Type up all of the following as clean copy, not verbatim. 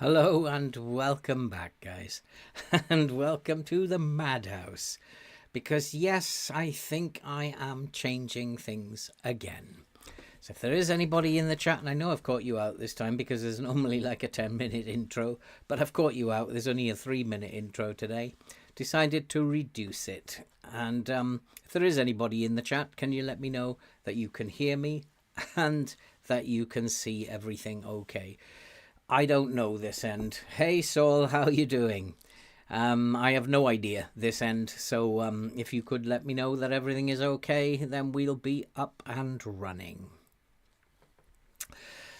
Hello and welcome back, guys. And welcome to the Madhouse. Because, yes, I think I am changing things again. So, if there is anybody in the chat, and I know I've caught you out this time because there's normally like a 10-minute intro, but I've caught you out. There's only a 3-minute intro today. Decided to reduce it. And if there is anybody in the chat, can you let me know that you can hear me and that you can see everything okay? I don't know this end. Hey, Saul, how are you doing? I have no idea this end, so if you could let me know that everything is okay, then we'll be up and running.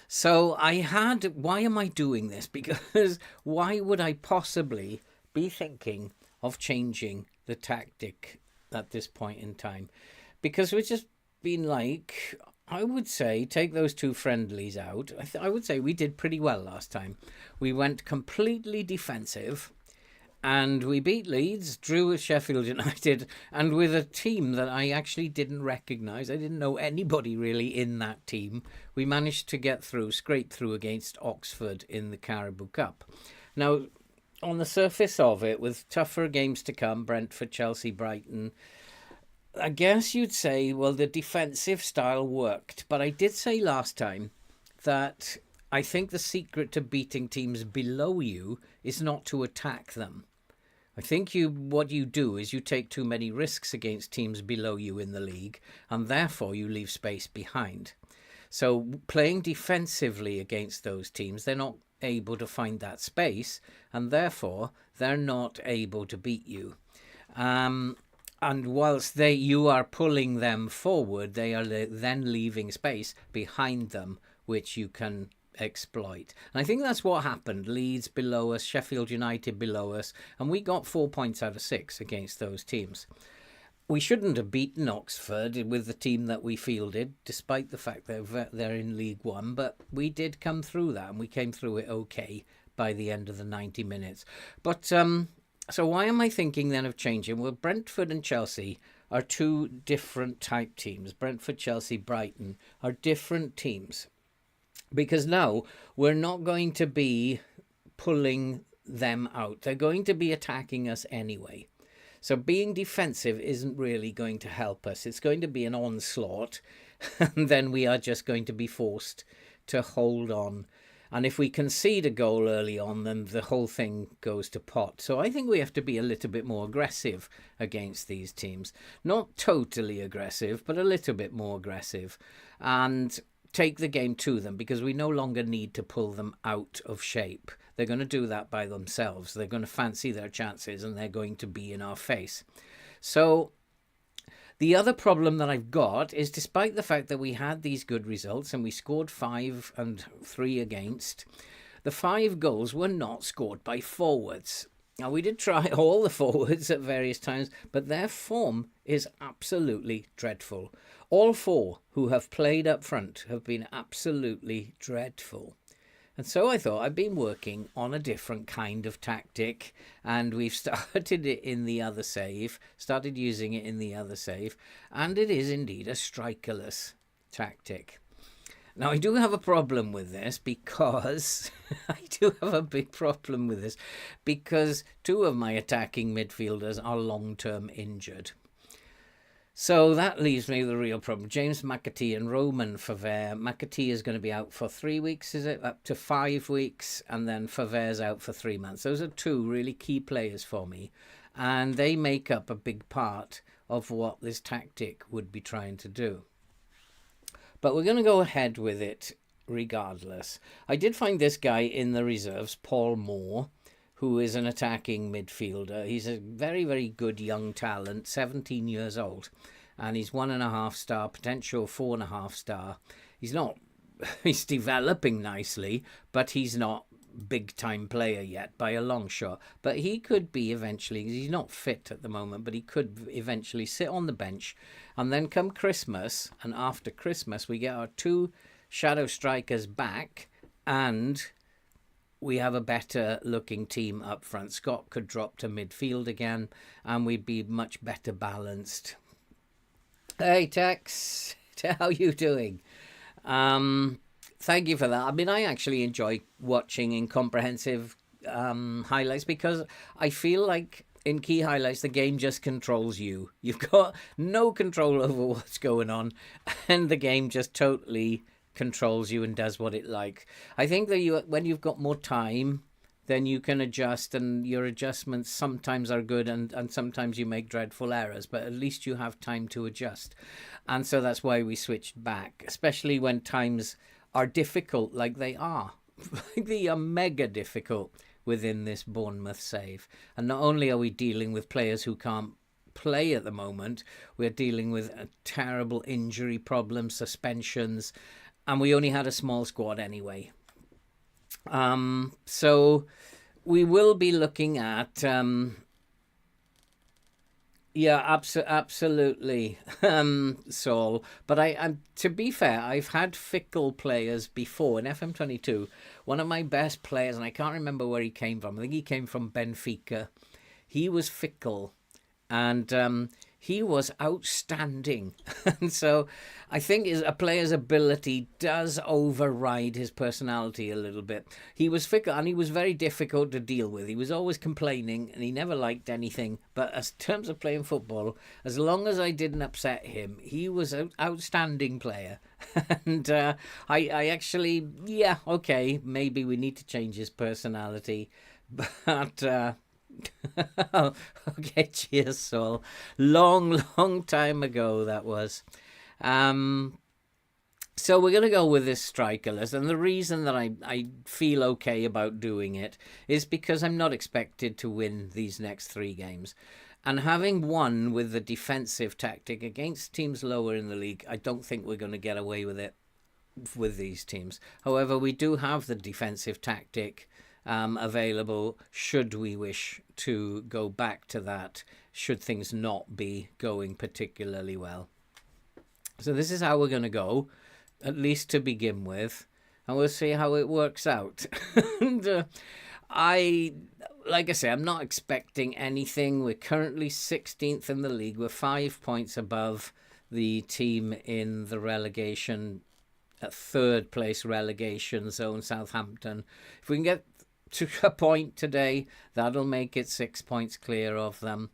So why am I doing this? Because why would I possibly be thinking of changing the tactic at this point in time? Because we've just been I would say, take those two friendlies out. I would say we did pretty well last time. We went completely defensive and we beat Leeds, drew with Sheffield United, and with a team that I actually didn't recognise. I didn't know anybody really in that team. We managed to get through, scrape through against Oxford in the Carabao Cup. Now, on the surface of it, with tougher games to come, Brentford, Chelsea, Brighton, I guess you'd say, well, the defensive style worked. But I did say last time that I think the secret to beating teams below you is not to attack them. I think what you do is you take too many risks against teams below you in the league, and therefore you leave space behind. So playing defensively against those teams, they're not able to find that space, and therefore they're not able to beat you. And whilst you are pulling them forward, they are then leaving space behind them, which you can exploit. And I think that's what happened. Leeds below us, Sheffield United below us, and we got 4 points out of 6 against those teams. We shouldn't have beaten Oxford with the team that we fielded, despite the fact that they're in League One, but we did come through that, and we came through it okay by the end of the 90 minutes. But so why am I thinking then of changing? Well, Brentford and Chelsea are two different type teams. Brentford, Chelsea, Brighton are different teams. Because now we're not going to be pulling them out. They're going to be attacking us anyway. So being defensive isn't really going to help us. It's going to be an onslaught. And then we are just going to be forced to hold on. And if we concede a goal early on, then the whole thing goes to pot. So I think we have to be a little bit more aggressive against these teams. Not totally aggressive, but a little bit more aggressive. And take the game to them, because we no longer need to pull them out of shape. They're going to do that by themselves. They're going to fancy their chances, and they're going to be in our face. So the other problem that I've got is, despite the fact that we had these good results and we scored 5 and 3 against, the 5 goals were not scored by forwards. Now, we did try all the forwards at various times, but their form is absolutely dreadful. All 4 who have played up front have been absolutely dreadful. And so I thought I'd been working on a different kind of tactic, and we've started it in the other save, started using it in the other save, and it is indeed a strikerless tactic. Now, I do have a problem with this because I do have a big problem with this because 2 of my attacking midfielders are long-term injured. So that leaves me with a real problem. James McAtee and Roman Favre. McAtee is going to be out for 3 weeks, is it? Up to 5 weeks. And then Favre's out for 3 months. Those are 2 really key players for me. And they make up a big part of what this tactic would be trying to do. But we're going to go ahead with it regardless. I did find this guy in the reserves, Paul Moore, who is an attacking midfielder. He's a very, very good young talent, 17 years old, and he's 1.5 star, potential 4.5 star. He's developing nicely, but he's not big time player yet by a long shot. But he could be eventually, he's not fit at the moment, but he could eventually sit on the bench, and then come Christmas, and after Christmas we get our 2 shadow strikers back, and we have a better looking team up front. Scott could drop to midfield again, and we'd be much better balanced. Hey Tex, how you doing? Thank you for that. I mean, I actually enjoy watching incomprehensive highlights because I feel like in key highlights, the game just controls you. You've got no control over what's going on, and the game just totally controls you and does what it likes. I think that when you've got more time, then you can adjust, and your adjustments sometimes are good, and sometimes you make dreadful errors, but at least you have time to adjust. And so that's why we switched back, especially when times are difficult like they are. Like they are mega difficult within this Bournemouth save. And not only are we dealing with players who can't play at the moment, we're dealing with a terrible injury problems, suspensions, and we only had a small squad anyway. So we will be looking at absolutely, Saul. But I'm to be fair, I've had fickle players before in FM22. One of my best players, and I can't remember where he came from. I think he came from Benfica. He was fickle, and he was outstanding. And so I think a player's ability does override his personality a little bit. He was fickle, and he was very difficult to deal with. He was always complaining, and he never liked anything. But as terms of playing football, as long as I didn't upset him, he was an outstanding player. And I actually, okay, maybe we need to change his personality. But okay, cheers, Saul. Long time ago that was. So we're going to go with this striker list, and the reason that I feel okay about doing it is because I'm not expected to win these next 3 games. And having won with the defensive tactic against teams lower in the league, I don't think we're going to get away with it with these teams. However, we do have the defensive tactic available should we wish to go back to that, should things not be going particularly well. So this is how we're going to go, at least to begin with, and we'll see how it works out. And like I say, I'm not expecting anything. We're currently 16th in the league. We're 5 points above the team in the relegation, at 3rd place relegation zone, Southampton. If we can get to a point today, that'll make it 6 points clear of them.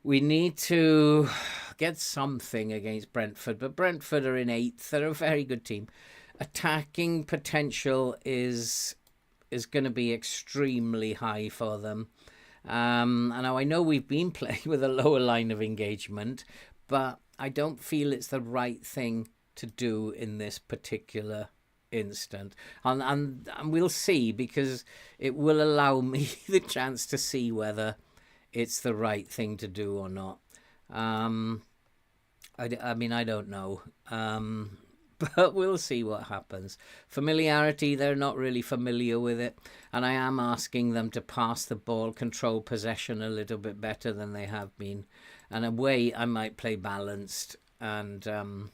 We need to get something against Brentford, but Brentford are in 8th. They're a very good team. Attacking potential is going to be extremely high for them. And now I know we've been playing with a lower line of engagement, but I don't feel it's the right thing to do in this particular instant. And we'll see, because it will allow me the chance to see whether it's the right thing to do or not. I mean, I don't know. But we'll see what happens. Familiarity, they're not really familiar with it. And I am asking them to pass the ball, control possession a little bit better than they have been. And away, I might play balanced and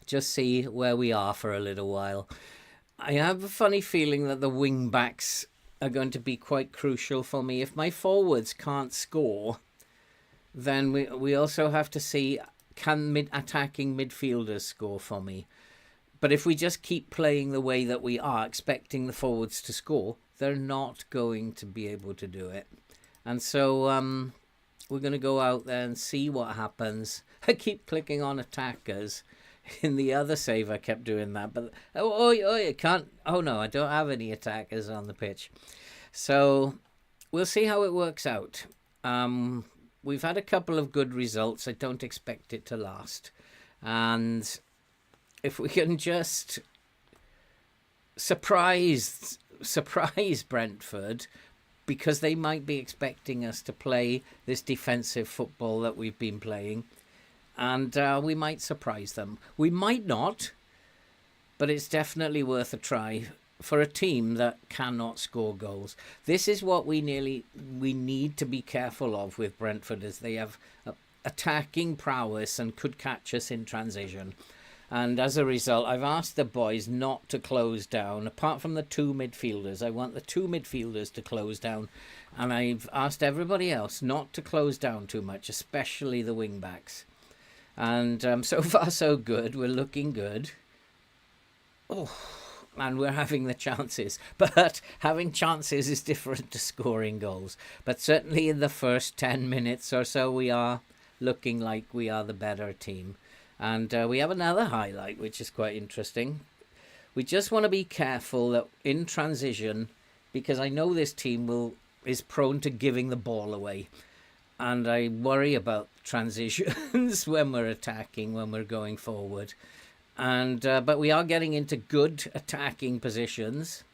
just see where we are for a little while. I have a funny feeling that the wing backs are going to be quite crucial for me. If my forwards can't score, then we also have to see, can attacking midfielders score for me? But if we just keep playing the way that we are, expecting the forwards to score, they're not going to be able to do it. And so we're going to go out there and see what happens. I keep clicking on attackers. In the other save, I kept doing that. But you can't. Oh, no, I don't have any attackers on the pitch. So we'll see how it works out. We've had a couple of good results. I don't expect it to last. And if we can just surprise Brentford, because they might be expecting us to play this defensive football that we've been playing, and we might surprise them. We might not, but it's definitely worth a try for a team that cannot score goals. This is what we need to be careful of with Brentford, as they have attacking prowess and could catch us in transition. And as a result, I've asked the boys not to close down. Apart from the 2 midfielders, I want the 2 midfielders to close down. And I've asked everybody else not to close down too much, especially the wing-backs. And so far, so good. We're looking good. and we're having the chances. But having chances is different to scoring goals. But certainly in the first 10 minutes or so, we are looking like we are the better team. And we have another highlight, which is quite interesting. We just want to be careful that in transition, because I know this team is prone to giving the ball away. And I worry about transitions when we're attacking, when we're going forward. And but we are getting into good attacking positions.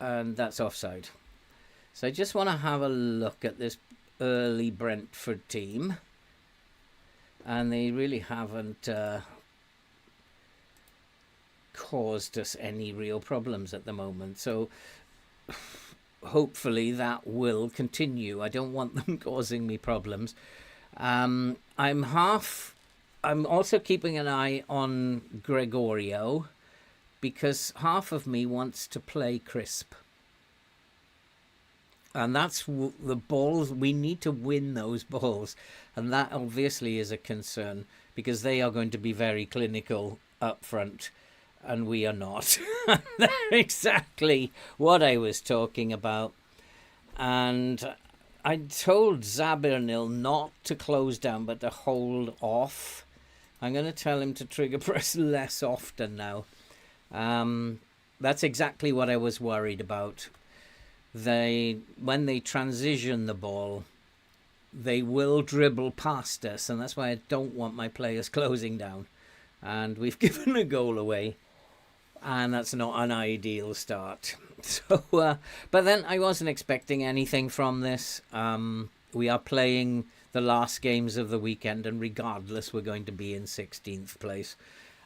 And that's offside. So I just want to have a look at this early Brentford team. And they really haven't caused us any real problems at the moment. So hopefully that will continue. I don't want them causing me problems. I'm also keeping an eye on Gregorio, because half of me wants to play crisp. And that's the balls. We need to win those balls. And that obviously is a concern, because they are going to be very clinical up front. And we are not. That's exactly what I was talking about. And I told Zabernil not to close down, but to hold off. I'm going to tell him to trigger press less often now. That's exactly what I was worried about. When they transition the ball, they will dribble past us, and that's why I don't want my players closing down. And we've given a goal away, and that's not an ideal start. So, but then I wasn't expecting anything from this. We are playing the last games of the weekend, and regardless, we're going to be in 16th place.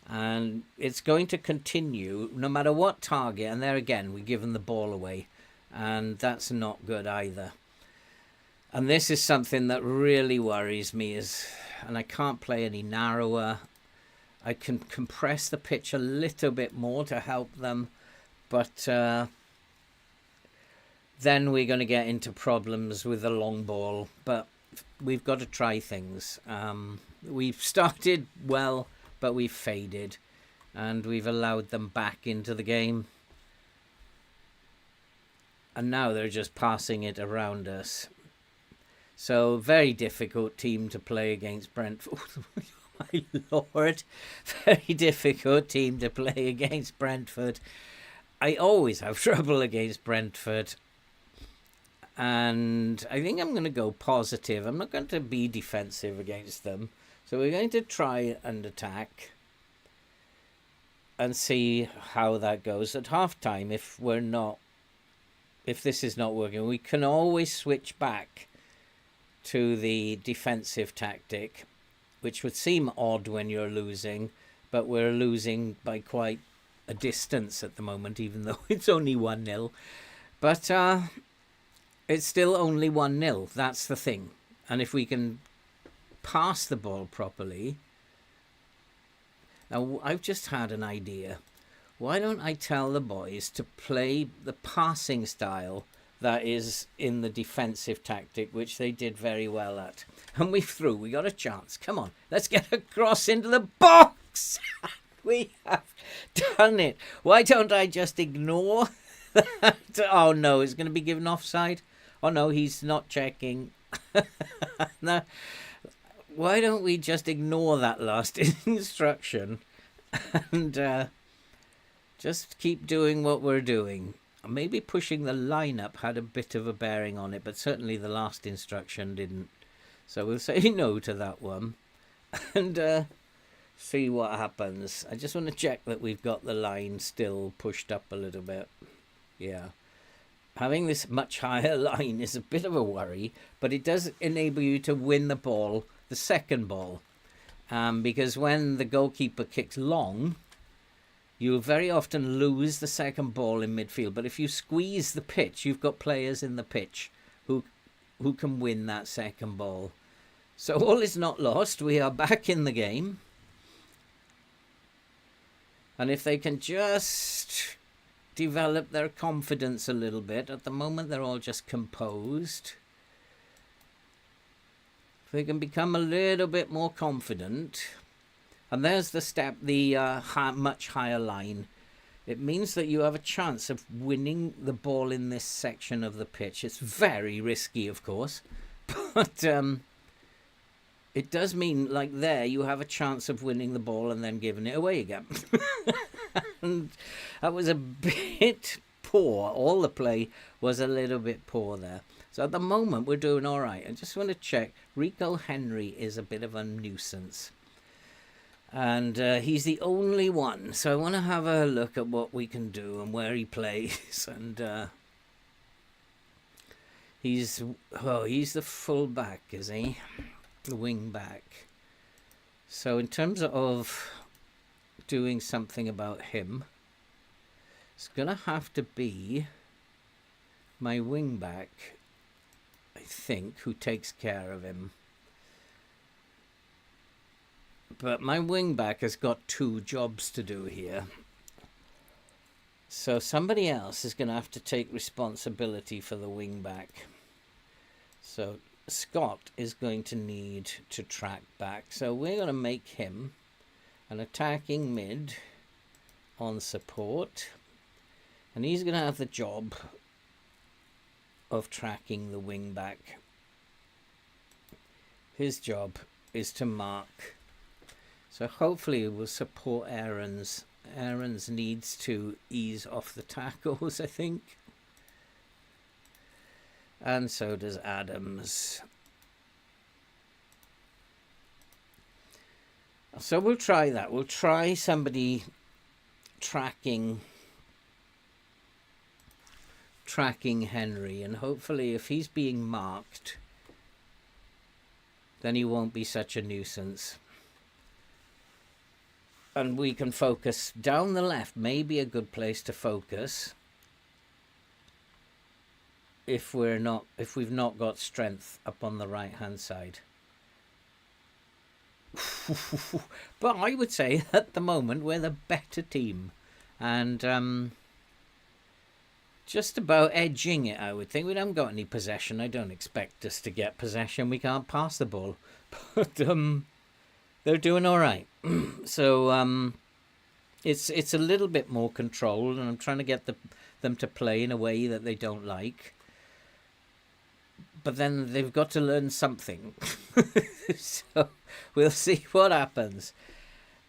And it's going to continue no matter what target. And there again, we've given the ball away. And that's not good either. And this is something that really worries me, and I can't play any narrower. I can compress the pitch a little bit more to help them, but then we're going to get into problems with the long ball. But we've got to try things. We've started well, but we've faded, and we've allowed them back into the game. And now they're just passing it around us. So, very difficult team to play against Brentford. My lord. Very difficult team to play against Brentford. I always have trouble against Brentford. And I think I'm going to go positive. I'm not going to be defensive against them. So we're going to try and attack. And see how that goes at halftime. If this is not working, we can always switch back to the defensive tactic, which would seem odd when you're losing, but we're losing by quite a distance at the moment, even though it's only 1-0. But it's still only 1-0. That's the thing. And if we can pass the ball properly... Now, I've just had an idea. Why don't I tell the boys to play the passing style that is in the defensive tactic, which they did very well at. And we're through. We got a chance. Come on. Let's get across into the box. We have done it. Why don't I just ignore that? Oh, no. It's going to be given offside. Oh, no. He's not checking. No. Why don't we just ignore that last instruction and... just keep doing what we're doing. Maybe pushing the lineup had a bit of a bearing on it, but certainly the last instruction didn't. So we'll say no to that one and see what happens. I just want to check that we've got the line still pushed up a little bit. Yeah. Having this much higher line is a bit of a worry, but it does enable you to win the ball, the second ball. Because when the goalkeeper kicks long... you'll very often lose the second ball in midfield. But if you squeeze the pitch, you've got players in the pitch who can win that second ball. So all is not lost. We are back in the game. And if they can just develop their confidence a little bit. At the moment, they're all just composed. If they can become a little bit more confident... And there's the step, the much higher line. It means that you have a chance of winning the ball in this section of the pitch. It's very risky, of course, but it does mean, like there, you have a chance of winning the ball and then giving it away again. And that was a bit poor. All the play was a little bit poor there. So at the moment, we're doing all right. I just want to check. Rico Henry is a bit of a nuisance. And he's the only one. So I want to have a look at what we can do and where he plays. And he's the full back, is he? The wing back. So in terms of doing something about him, it's going to have to be my wing back, I think, who takes care of him. But my wing back has got 2 jobs to do here. So somebody else is going to have to take responsibility for the wing back. So Scott is going to need to track back. So we're going to make him an attacking mid on support. And he's going to have the job of tracking the wing back. His job is to mark. So hopefully we'll support Aaron's. Aaron's needs to ease off the tackles, I think. And so does Adams. So we'll try that. We'll try somebody tracking Henry. And hopefully if he's being marked, then he won't be such a nuisance. And we can focus down the left, maybe a good place to focus if we've not got strength up on the right hand side. But I would say at the moment we're the better team, and just about edging it, I would think. We haven't got any possession. I don't expect us to get possession. We can't pass the ball, but they're doing all right. So it's a little bit more controlled, and I'm trying to get them to play in a way that they don't like. But then they've got to learn something. So we'll see what happens.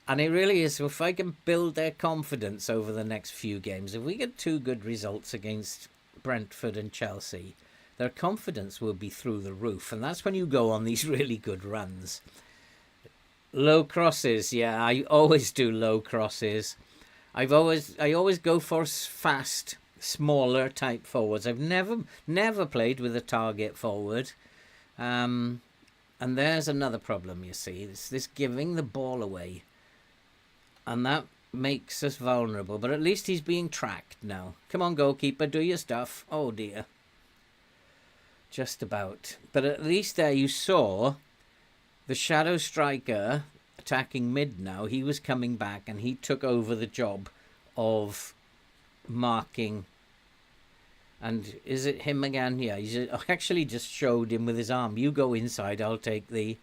And it really is, if I can build their confidence over the next few games, if we get 2 good results against Brentford and Chelsea, their confidence will be through the roof. And that's when you go on these really good runs. Low crosses, yeah, I always do low crosses. I always go for fast, smaller type forwards. I've never played with a target forward. And there's another problem, you see. It's this giving the ball away. And that makes us vulnerable. But at least he's being tracked now. Come on, goalkeeper, do your stuff. Oh, dear. Just about. But at least there you saw the shadow striker attacking mid now. He was coming back and he took over the job of marking. And is it him again? Yeah, he's actually just showed him with his arm. You go inside, I'll take the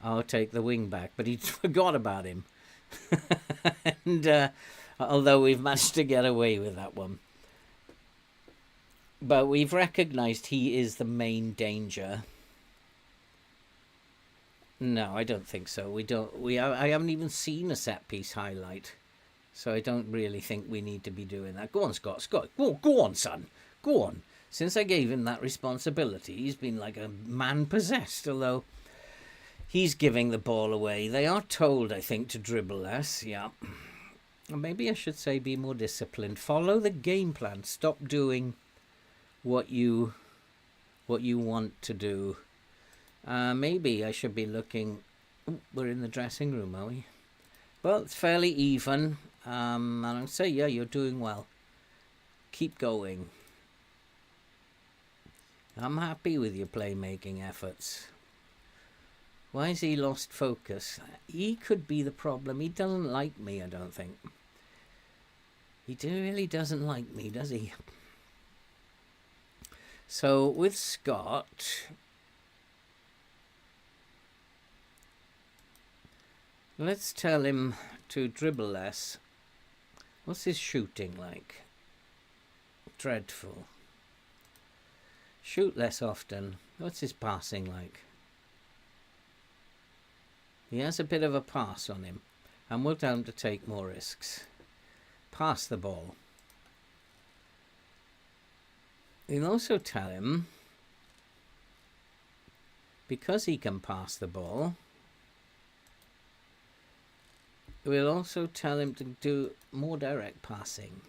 wing back. But he forgot about him. And although we've managed to get away with that one. But we've recognised he is the main danger. No, I don't think so. I haven't even seen a set piece highlight, so I don't really think we need to be doing that. Go on, Scott. Go on, son. Go on. Since I gave him that responsibility, he's been like a man possessed. Although he's giving the ball away. They are told, I think, to dribble less. Yeah. Or maybe I should say be more disciplined. Follow the game plan. Stop doing what you want to do. Maybe I should be looking. Ooh, we're in the dressing room, are we? Well, it's fairly even. And I'll say, yeah, you're doing well. Keep going. I'm happy with your playmaking efforts. Why has he lost focus? He could be the problem. He doesn't like me, I don't think. He really doesn't like me, does he? So with Scott, Let's tell him to dribble less. What's his shooting like? Dreadful. Shoot less often. What's his passing like? He has a bit of a pass on him, and we'll tell him to take more risks. Pass the ball. We'll also tell him, because he can pass the ball, we'll also tell him to do more direct passing.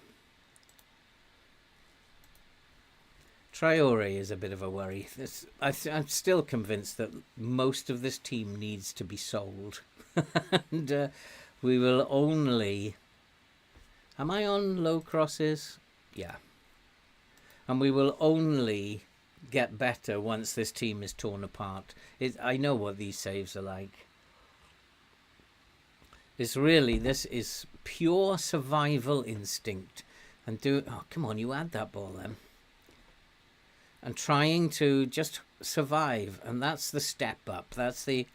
Traore is a bit of a worry. I'm still convinced that most of this team needs to be sold. And we will only... Am I on low crosses? Yeah. And we will only get better once this team is torn apart. I know what these saves are like. This is pure survival instinct. And oh, come on, you had that ball then. And trying to just survive, and that's the step up. That's the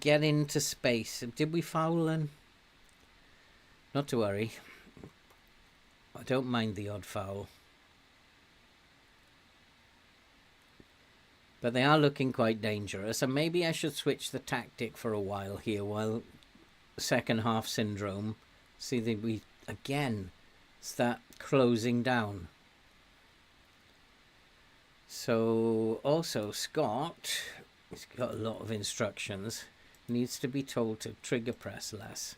get into space. Did we foul then? Not to worry. I don't mind the odd foul. But they are looking quite dangerous, and maybe I should switch the tactic for a while here, while second half syndrome. See that we again start closing down. So also Scott, he's got a lot of instructions, needs to be told to trigger press less,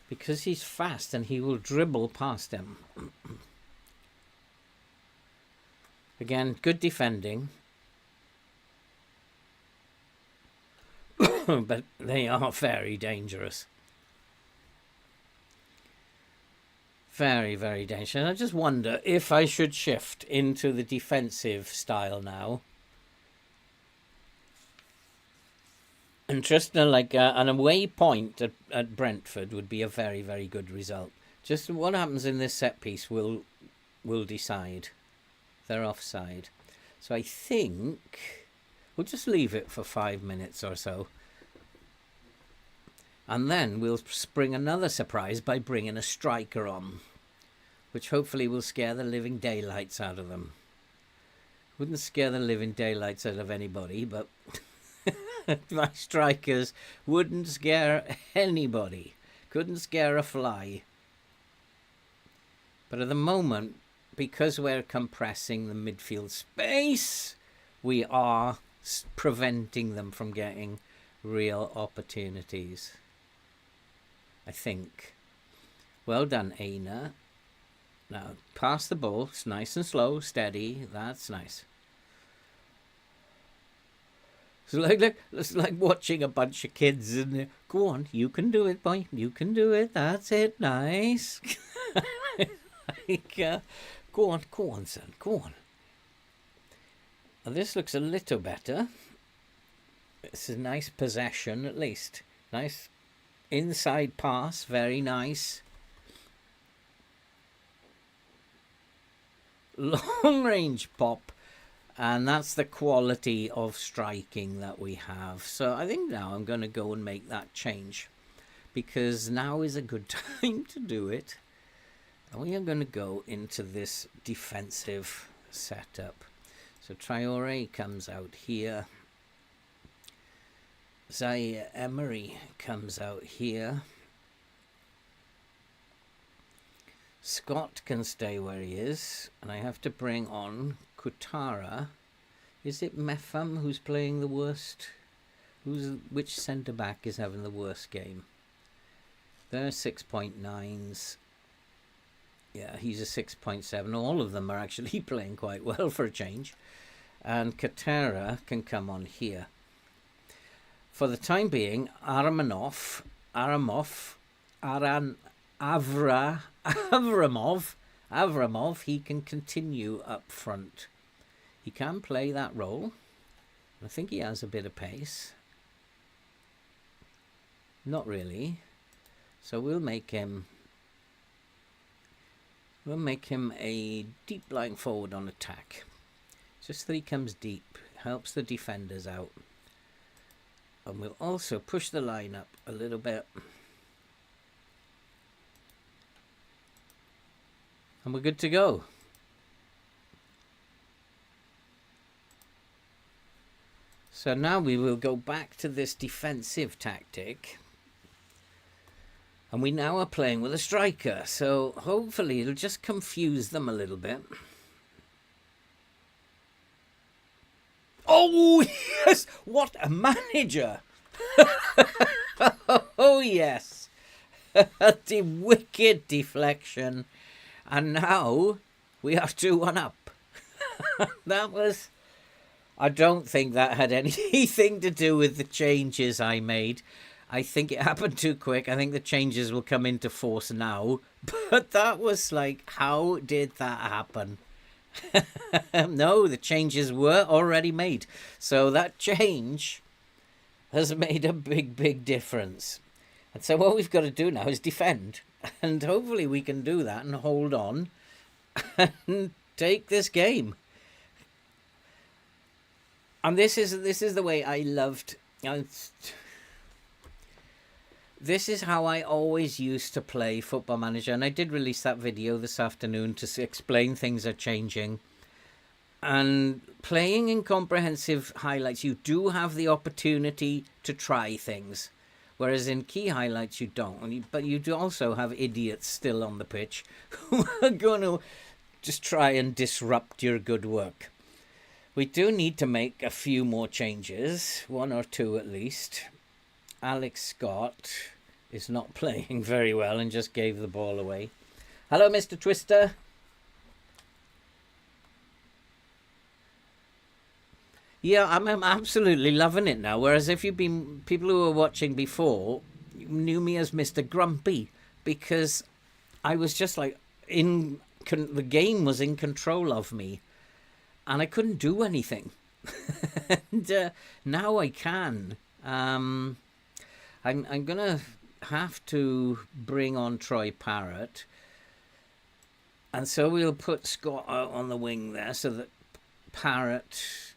because he's fast and he will dribble past him. Again, good defending. But they are very dangerous. Very, very dangerous. I just wonder if I should shift into the defensive style now. And Tristan, like an away point at Brentford would be a very, very good result. Just what happens in this set piece will decide. They're offside. So I think we'll just leave it for 5 minutes or so. And then we'll spring another surprise by bringing a striker on, which hopefully will scare the living daylights out of them. Wouldn't scare the living daylights out of anybody, but my strikers wouldn't scare anybody. Couldn't scare a fly. But at the moment, because we're compressing the midfield space, we are preventing them from getting real opportunities. I think. Well done, Aina. Now, pass the ball. It's nice and slow, steady. That's nice. It's like watching a bunch of kids and go on, you can do it, boy. You can do it. That's it. Nice. Go on, son. Go on. Now, this looks a little better. It's a nice possession, at least. Nice inside pass. Very nice. Long range pop. And that's the quality of striking that we have. So I think now I'm going to go and make that change, because now is a good time to do it. And we are going to go into this defensive setup. So Traore comes out here. Zaire Emery comes out here. Scott can stay where he is, and I have to bring on Kutara. Is it Mefam who's playing the worst? Which centre back is having the worst game? They're 6.9s. Yeah, he's a 6.7. All of them are actually playing quite well for a change. And Kutara can come on here. For the time being, Avramov, he can continue up front. He can play that role. I think he has a bit of pace. Not really. So we'll make him a deep lying forward on attack. Just that he comes deep, helps the defenders out. And we'll also push the line up a little bit. And we're good to go. So now we will go back to this defensive tactic. And we now are playing with a striker. So hopefully it'll just confuse them a little bit. Oh, yes! What a manager! Oh, yes. The wicked deflection. And now we are 2-1 up. That was... I don't think that had anything to do with the changes I made. I think it happened too quick. I think the changes will come into force now. But that was like, how did that happen? No, the changes were already made. So that change has made a big difference. And so what we've got to do now is defend. And hopefully we can do that and hold on and take this game. And this is the way I loved. This is how I always used to play Football Manager. And I did release that video this afternoon to explain things are changing. And playing in comprehensive highlights, you do have the opportunity to try things. Whereas in key highlights, you don't. But you do also have idiots still on the pitch who are going to just try and disrupt your good work. We do need to make a few more changes. 1 or 2 at least. Alex Scott is not playing very well and just gave the ball away. Hello, Mr. Twister. Yeah, I'm absolutely loving it now. Whereas if you've been... People who were watching before knew me as Mr. Grumpy. Because I was just like... the game was in control of me. And I couldn't do anything. And now I can. I'm going to have to bring on Troy Parrott. And so we'll put Scott out on the wing there so that Parrott...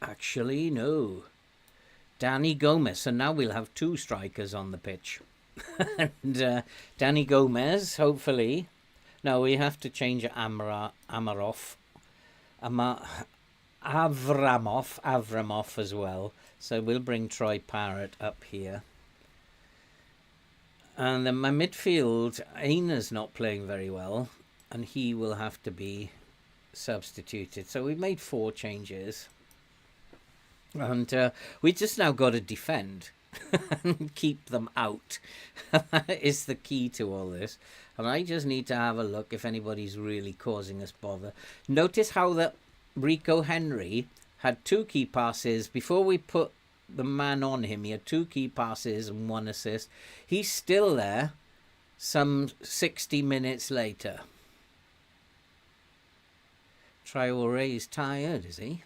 Actually, no. Danny Gomez. And now we'll have 2 strikers on the pitch. And Danny Gomez, hopefully... No, we have to change Avramov as well. So we'll bring Troy Parrott up here. And then my midfield, Aina's not playing very well. And he will have to be substituted. So we've made 4 changes. And we just now got to defend and keep them out. That is the key to all this. And I just need to have a look if anybody's really causing us bother. Notice how that Rico Henry had 2 key passes. Before we put the man on him, he had 2 key passes and 1 assist. He's still there some 60 minutes later. Traore is tired, is he?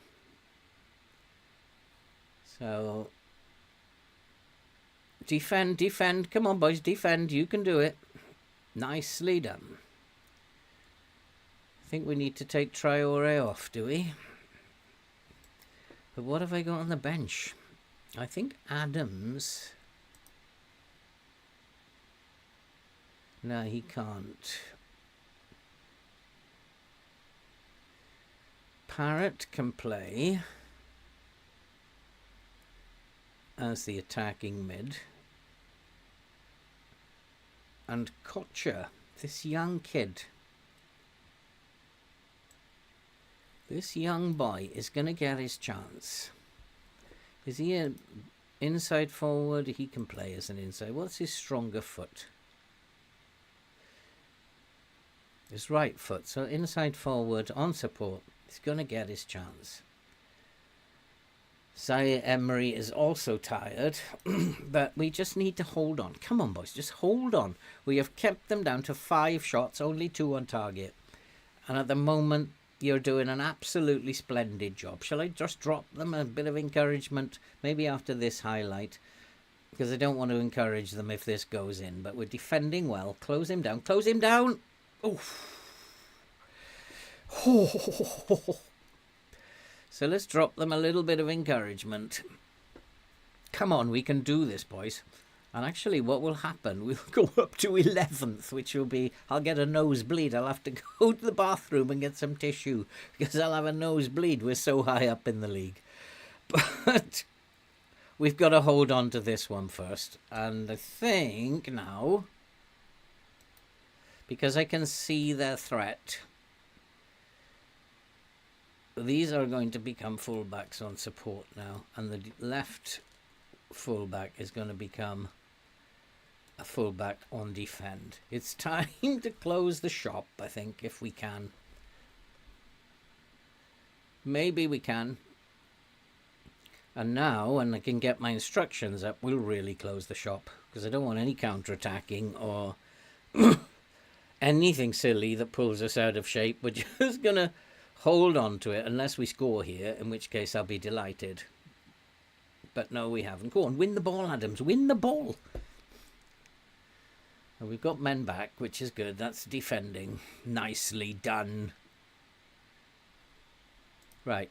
So, defend. Come on, boys, defend. You can do it. Nicely done. I think we need to take Traore off, do we? But what have I got on the bench? I think Adams... No, he can't. Parrott can play as the attacking mid. And Kocher, this young kid, this young boy is going to get his chance. Is he an inside forward? He can play as an inside. What's his stronger foot? His right foot. So inside forward on support. He's going to get his chance. Zaire Emery is also tired, but we just need to hold on. Come on, boys, just hold on. We have kept them down to 5 shots, only 2 on target. And at the moment, you're doing an absolutely splendid job. Shall I just drop them a bit of encouragement, maybe after this highlight? Because I don't want to encourage them if this goes in. But we're defending well. Close him down. Close him down! Oof. So let's drop them a little bit of encouragement. Come on, we can do this, boys. And actually, what will happen, we'll go up to 11th, which will be, I'll get a nosebleed. I'll have to go to the bathroom and get some tissue, because I'll have a nosebleed. We're so high up in the league. But we've got to hold on to this one first. And I think now, because I can see their threat, these are going to become fullbacks on support now. And the left fullback is going to become a fullback on defend. It's time to close the shop, I think, if we can. Maybe we can. And now, when I can get my instructions up, we'll really close the shop, because I don't want any counter-attacking or anything silly that pulls us out of shape. We're just going to hold on to it unless we score here, in which case I'll be delighted. But no, we haven't. Go on, win the ball, Adams. Win the ball. And we've got men back, which is good. That's defending. Nicely done. Right.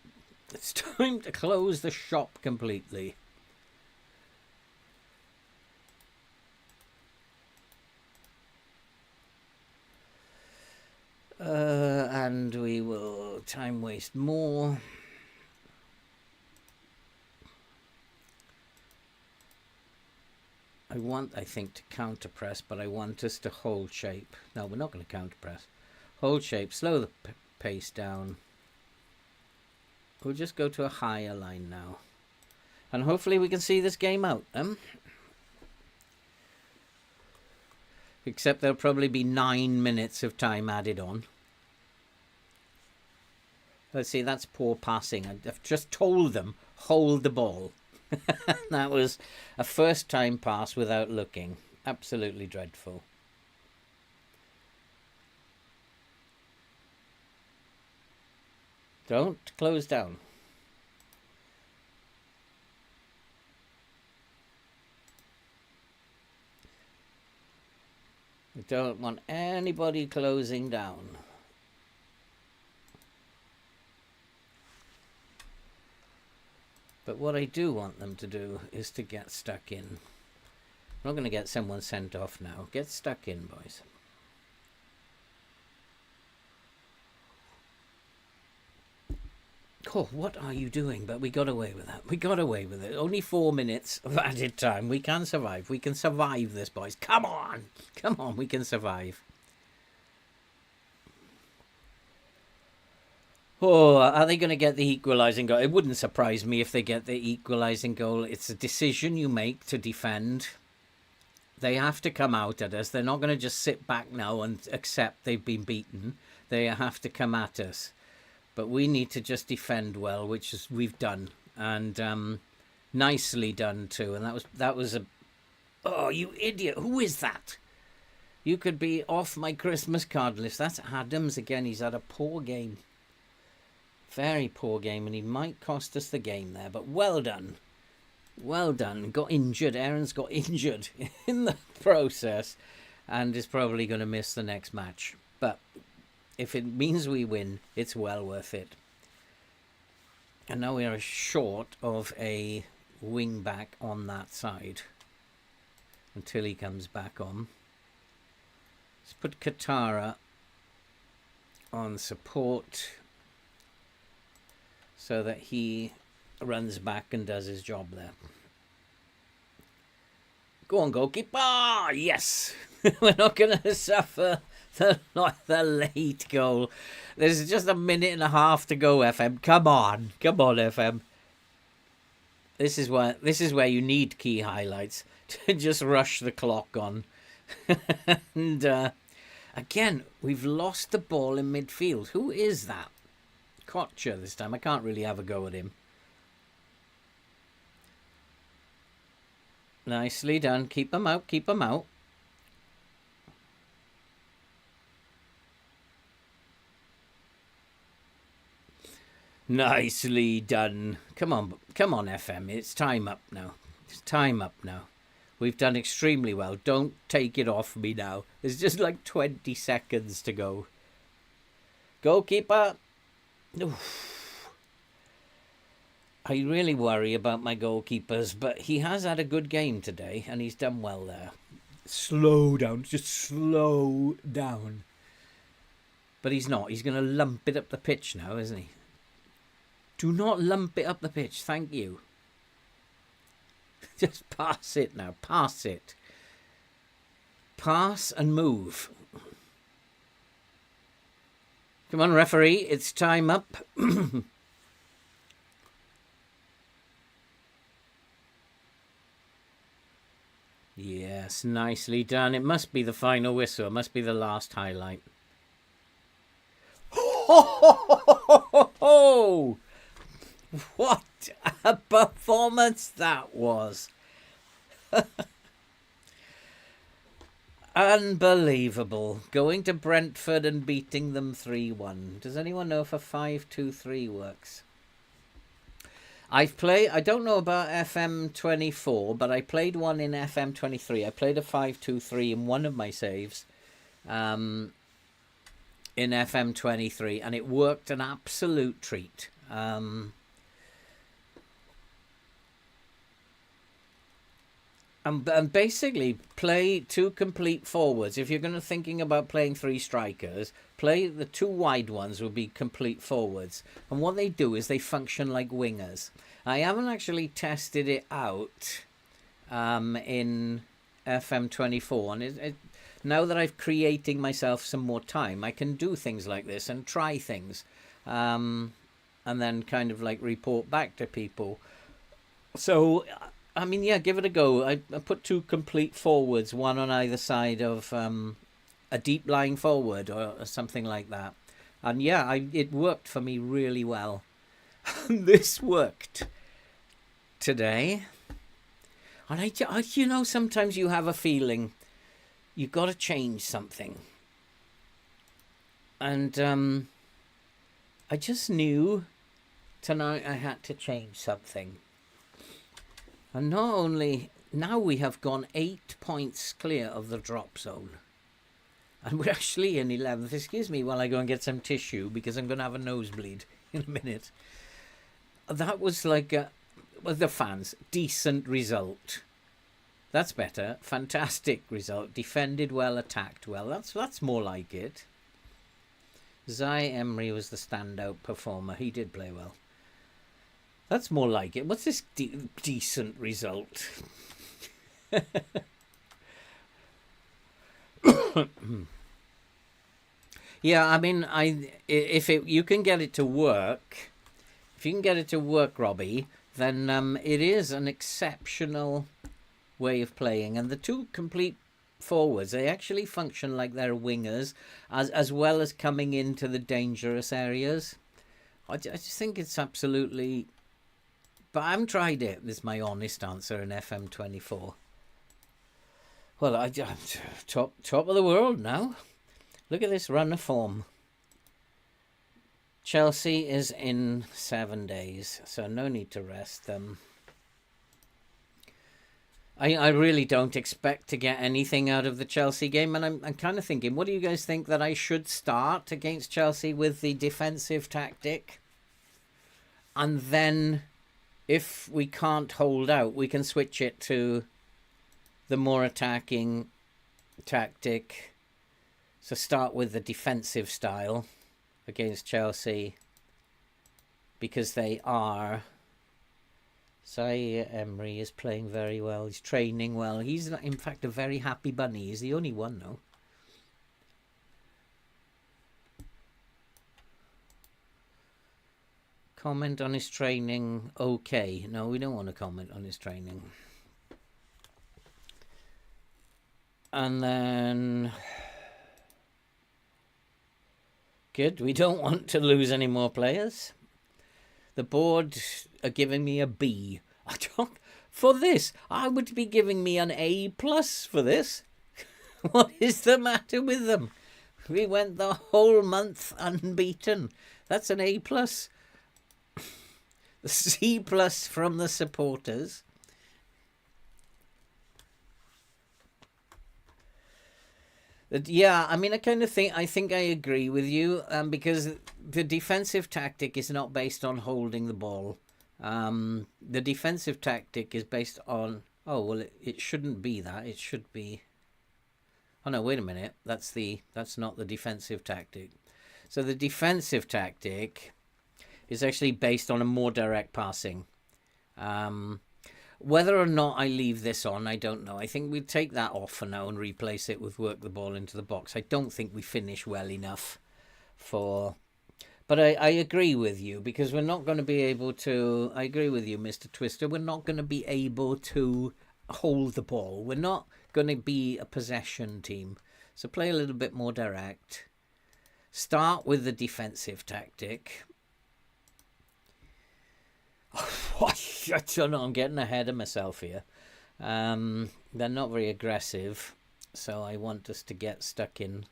It's time to close the shop completely. And we will time waste more. I think, to counter press, but I want us to hold shape. No, we're not going to counter press. Hold shape, slow the pace down. We'll just go to a higher line now. And hopefully we can see this game out. Except there'll probably be 9 minutes of time added on. Let's see, that's poor passing. I've just told them, hold the ball. That was a first time pass without looking. Absolutely dreadful. Don't close down. We don't want anybody closing down. But what I do want them to do is to get stuck in. I'm not going to get someone sent off now. Get stuck in, boys. Oh, what are you doing? But we got away with that. We got away with it. Only 4 minutes of added time. We can survive. We can survive this, boys. Come on. Come on, we can survive. Oh, are they going to get the equalising goal? It wouldn't surprise me if they get the equalising goal. It's a decision you make to defend. They have to come out at us. They're not going to just sit back now and accept they've been beaten. They have to come at us. But we need to just defend well, which is we've done. And nicely done too. And that was a... Oh, you idiot. Who is that? You could be off my Christmas card list. That's Adams again. He's had a poor game. Very poor game, and he might cost us the game there. But well done. Well done. Got injured. Aaron's got injured in the process and is probably going to miss the next match. But if it means we win, it's well worth it. And now we are short of a wing back on that side until he comes back on. Let's put Katara on support so that he runs back and does his job there. Go on, goalkeeper! Yes! We're not going to suffer the late goal. There's just a minute and a half to go, FM. Come on. Come on, FM. This is where you need key highlights to just rush the clock on. And again, we've lost the ball in midfield. Who is that? Kocher this time. I can't really have a go at him. Nicely done. Keep him out. Keep him out. Nicely done. Come on, FM. It's time up now. It's time up now. We've done extremely well. Don't take it off me now. There's just like 20 seconds to go. Goalkeeper. Oof. I really worry about my goalkeepers, but he has had a good game today, and he's done well there. Slow down, just slow down. But he's not. He's going to lump it up the pitch now, isn't he? Do not lump it up the pitch, thank you. Just pass it now, pass it. Pass and move. Come on, referee, it's time up. Yes, nicely done. It must be the final whistle. It must be the last highlight. Oh, what a performance that was. Unbelievable. Going to Brentford and beating them 3-1. Does anyone know if a 5-2-3 works? I don't know about FM24, but I played one in FM23. I played a 5-2-3 in one of my saves in FM23, and it worked an absolute treat. And basically play two complete forwards. If you're going to thinking about playing three strikers, play the two wide ones will be complete forwards. And what they do is they function like wingers. I haven't actually tested it out in FM24. And now that I've creating myself some more time, I can do things like this and try things. And then kind of like report back to people. So I mean, yeah, give it a go. I put two complete forwards, one on either side of a deep lying forward or something like that. And yeah, it worked for me really well. This worked today. And I, you know, sometimes you have a feeling you've got to change something. And I just knew tonight I had to change something. And not only, now we have gone 8 points clear of the drop zone. And we're actually in 11th. Excuse me while I go and get some tissue, because I'm going to have a nosebleed in a minute. That was like, well, the fans, decent result. That's better. Fantastic result. Defended well, attacked well. That's more like it. Zai Emery was the standout performer. He did play well. That's more like it. What's this decent result? Yeah, I mean, if you can get it to work, Robbie, then it is an exceptional way of playing. And the two complete forwards, they actually function like they're wingers, as well as coming into the dangerous areas. I just think it's absolutely. But I haven't tried it, is my honest answer in FM24. Well, I'm top of the world now. Look at this run of form. Chelsea is in 7 days, so no need to rest them. I really don't expect to get anything out of the Chelsea game, and I'm kind of thinking, what do you guys think that I should start against Chelsea with the defensive tactic? And then, if we can't hold out, we can switch it to the more attacking tactic. So start with the defensive style against Chelsea, because they are. Zai Emery is playing very well. He's training well. He's, in fact, a very happy bunny. He's the only one, though. Comment on his training. Okay. No, we don't want to comment on his training. And then. Good. We don't want to lose any more players. The board are giving me a B. For this, I would be giving me an A+ for this. What is the matter with them? We went the whole month unbeaten. That's an A+. The C+ from the supporters. Yeah, I mean, I think I agree with you, because the defensive tactic is not based on holding the ball. The defensive tactic is based on... Oh, well, it shouldn't be that. It should be... Oh, no, wait a minute. That's not the defensive tactic. So the defensive tactic is actually based on a more direct passing. Whether or not I leave this on, I don't know. I think we'll take that off for now and replace it with work the ball into the box. I don't think we finish well enough for... But I agree with you, because we're not going to be able to... I agree with you, Mr. Twister. We're not going to be able to hold the ball. We're not going to be a possession team. So play a little bit more direct. Start with the defensive tactic. I don't know, I'm getting ahead of myself here. They're not very aggressive, so I want us to get stuck in.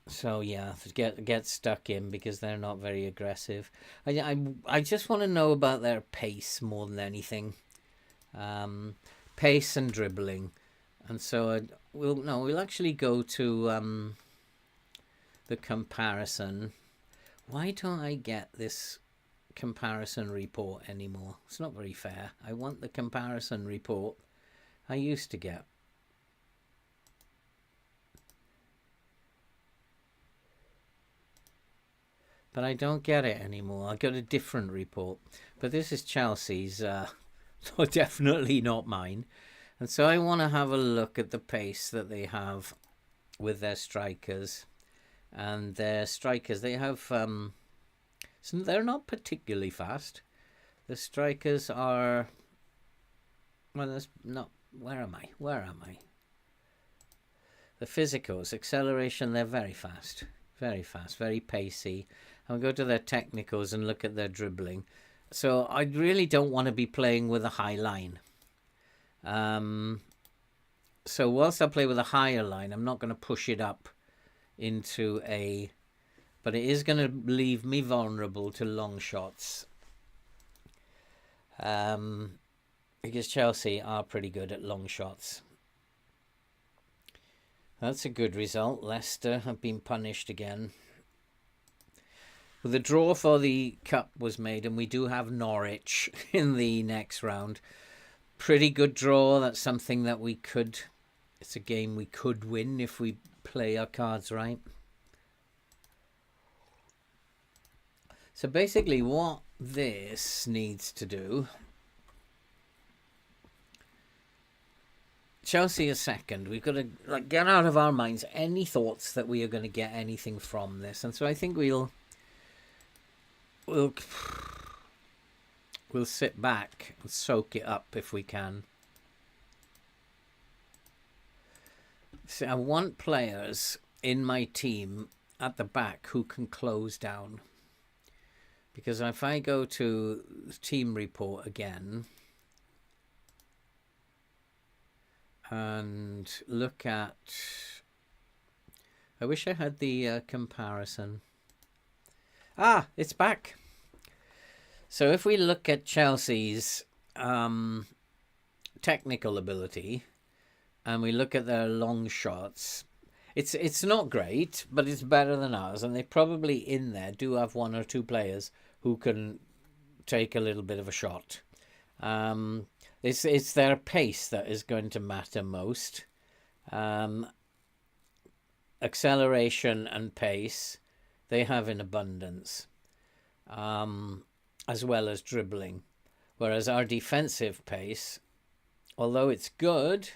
So yeah, get stuck in, because they're not very aggressive. I just want to know about their pace more than anything. Pace and dribbling. And so we'll actually go to the comparison. Why don't I get this comparison report anymore? It's not very fair. I want the comparison report I used to get. But I don't get it anymore. I got a different report. But this is Chelsea's, definitely not mine. And so I want to have a look at the pace that they have with their strikers. And their strikers, they have... so they're not particularly fast. The strikers are... Well, that's not... Where am I? The physicals, acceleration, they're very fast. Very fast, very pacey. I'll go to their technicals and look at their dribbling. So I really don't want to be playing with a high line. So whilst I play with a higher line, I'm not going to push it up into a... But it is going to leave me vulnerable to long shots. Because Chelsea are pretty good at long shots. That's a good result. Leicester have been punished again. Well, the draw for the cup was made, and we do have Norwich in the next round. Pretty good draw. That's something that we could... It's a game we could win if we play our cards right. So basically what this needs to do... Chelsea is second. We've got to get out of our minds any thoughts that we are going to get anything from this. And so I think we'll sit back and soak it up if we can. So I want players in my team at the back who can close down. Because if I go to team report again and look at... I wish I had the comparison. Ah, it's back. So if we look at Chelsea's technical ability and we look at their long shots, it's not great, but it's better than ours. And they probably in there do have one or two players who can take a little bit of a shot. It's their pace that is going to matter most. Acceleration and pace they have in abundance, as well as dribbling. Whereas our defensive pace, although it's good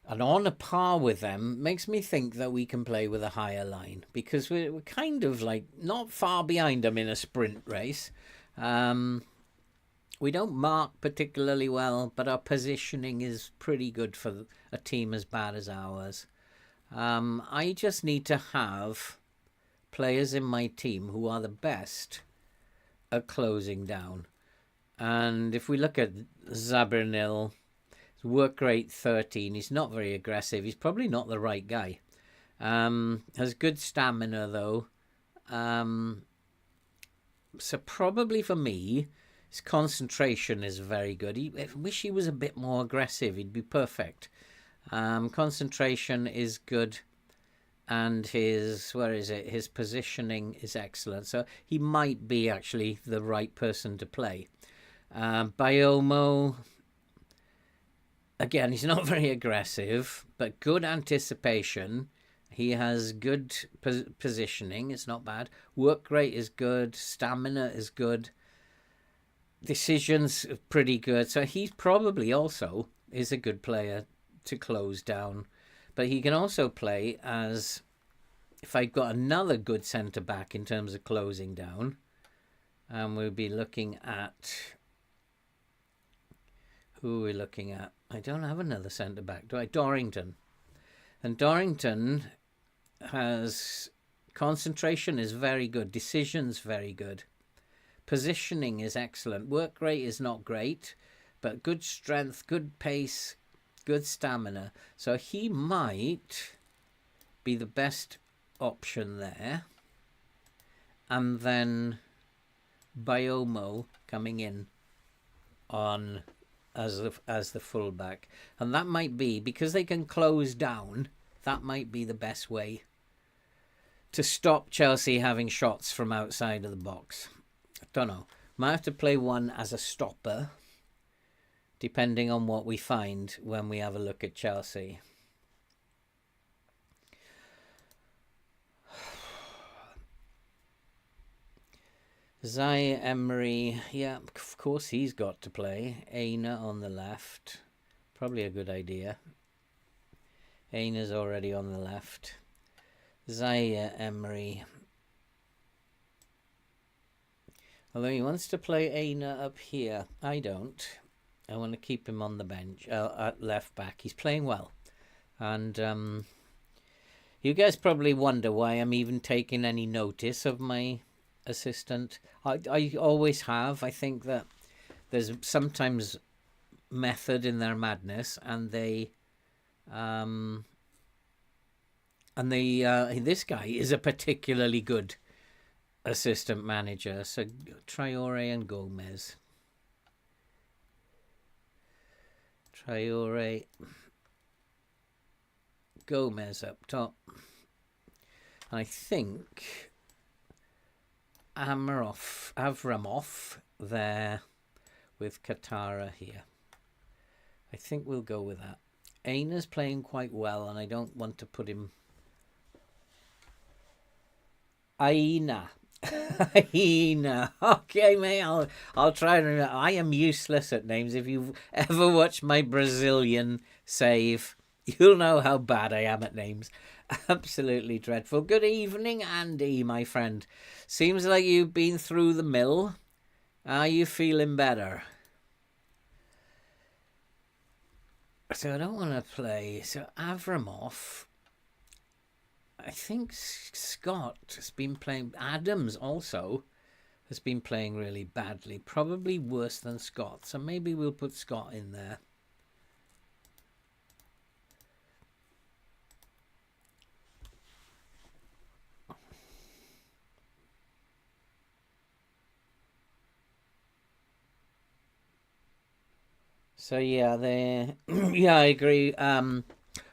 and on a par with them, makes me think that we can play with a higher line, because we're kind of like not far behind them in a sprint race. We don't mark particularly well, but our positioning is pretty good for a team as bad as ours. I just need to have players in my team who are the best at closing down. And if we look at Zabernil, his work rate 13, he's not very aggressive. He's probably not the right guy. Has good stamina though. So probably for me, his concentration is very good. I wish he was a bit more aggressive. He'd be perfect. Concentration is good. and his his positioning is excellent. So he might be actually the right person to play. Biomo, again, he's not very aggressive, but good anticipation. He has good positioning. It's not bad. Work rate is good. Stamina is good. Decisions are pretty good. So he probably also is a good player to close down. But he can also play as, if I've got another good centre-back in terms of closing down, and we'll be looking at... Who are we looking at? I don't have another centre-back, do I? Dorrington. And Dorrington has... concentration is very good. Decision's very good. Positioning is excellent. Work rate is not great, but good strength, good pace, good stamina. So he might be the best option there. And then Biomo coming in on as the fullback. And that might be, because they can close down, that might be the best way to stop Chelsea having shots from outside of the box. I don't know. Might have to play one as a stopper, depending on what we find when we have a look at Chelsea. Zaire Emery, yeah, of course he's got to play. Aina on the left, probably a good idea. Aina's already on the left. Zaire Emery, although he wants to play Aina up here, I don't. I want to keep him on the bench at left back. He's playing well, and you guys probably wonder why I'm even taking any notice of my assistant. I always have. I think that there's sometimes method in their madness, and this guy is a particularly good assistant manager. So Traore and Gomez. Traore, Gomez up top. I think Avramov there with Katara here. I think we'll go with that. Aina's playing quite well, and I don't want to put him... Aina. Aina. Okay, mate, I'll try and remember. I am useless at names. If you've ever watched my Brazilian save, you'll know how bad I am at names. Absolutely dreadful. Good evening, Andy, my friend. Seems like you've been through the mill. Are you feeling better? So I don't want to play. So Avramov. I think Scott has been playing. Adams also has been playing really badly. Probably worse than Scott. So maybe we'll put Scott in there. So yeah, yeah, I agree.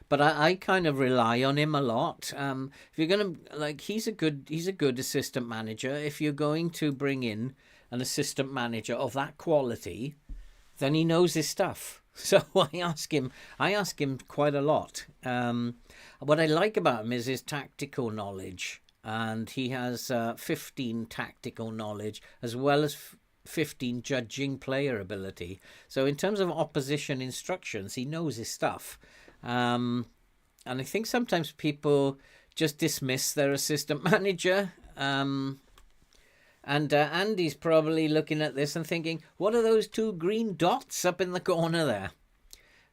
But I kind of rely on him a lot. If you're gonna he's a good assistant manager. If you're going to bring in an assistant manager of that quality, then he knows his stuff. So I ask him quite a lot. What I like about him is his tactical knowledge, and he has 15 tactical knowledge as well as 15 judging player ability. So in terms of opposition instructions, he knows his stuff. And I think sometimes people just dismiss their assistant manager. And Andy's probably looking at this and thinking, what are those two green dots up in the corner there?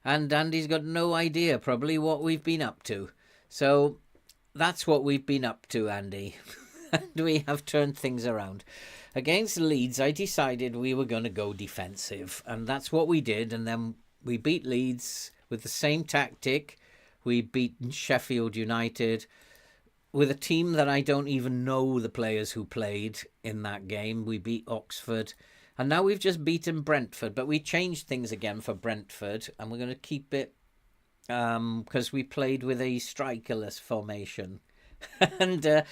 And Andy's got no idea probably what we've been up to. So that's what we've been up to, Andy. And we have turned things around. Against Leeds, I decided we were going to go defensive. And that's what we did. And then we beat Leeds with the same tactic. We beat Sheffield United with a team that I don't even know the players who played in that game. We beat Oxford. And now we've just beaten Brentford. But we changed things again for Brentford. And we're going to keep it because we played with a strikerless formation. And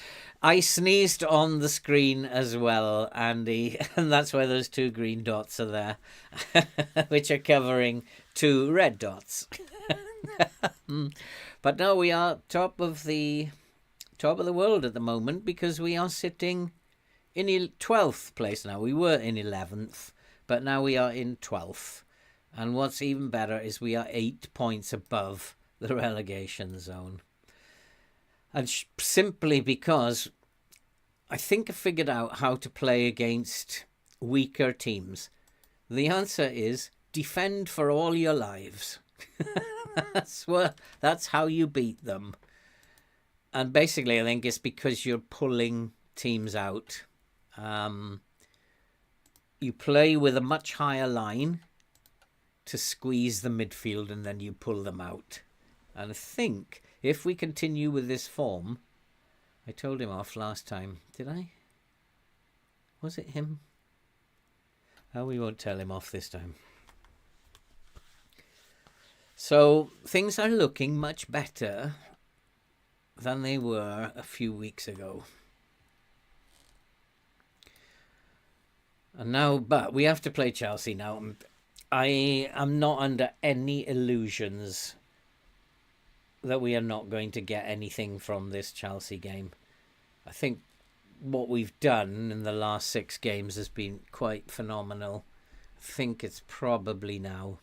I sneezed on the screen as well, Andy, and that's why those 2 green dots are there, which are covering 2 red dots. But no, we are top of the world at the moment, because we are sitting in 12th place now. We were in 11th, but now we are in 12th. And what's even better is we are 8 points above the relegation zone. And simply because I think I figured out how to play against weaker teams. The answer is defend for all your lives. That's how you beat them. And basically, I think it's because you're pulling teams out. You play with a much higher line to squeeze the midfield, and then you pull them out. And I think if we continue with this form, I told him off last time. Did I? Was it him? Oh, we won't tell him off this time. So things are looking much better than they were a few weeks ago. And now, but we have to play Chelsea now. I am not under any illusions that we are not going to get anything from this Chelsea game. I think what we've done in the last 6 games has been quite phenomenal. I think it's probably now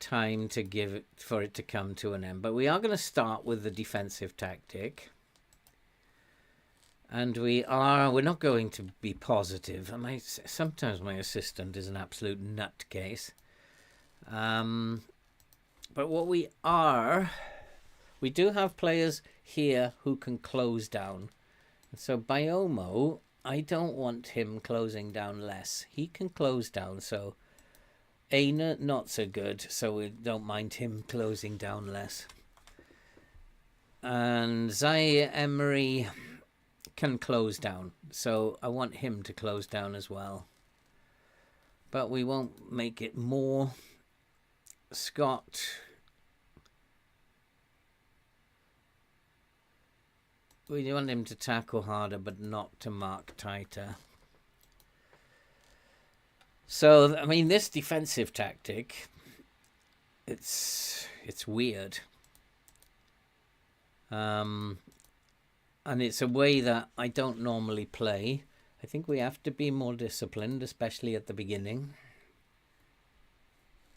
time to give it for it to come to an end. But we are going to start with the defensive tactic. And we're not going to be positive. And sometimes my assistant is an absolute nutcase. But what we do have players here who can close down. So Biomo, I don't want him closing down less. He can close down, so Aina, not so good, so we don't mind him closing down less. And Zaire Emery can close down, so I want him to close down as well. But we won't make it more. Scott, we want him to tackle harder, but not to mark tighter. So, I mean, this defensive tactic, it's weird. And it's a way that I don't normally play. I think we have to be more disciplined, especially at the beginning.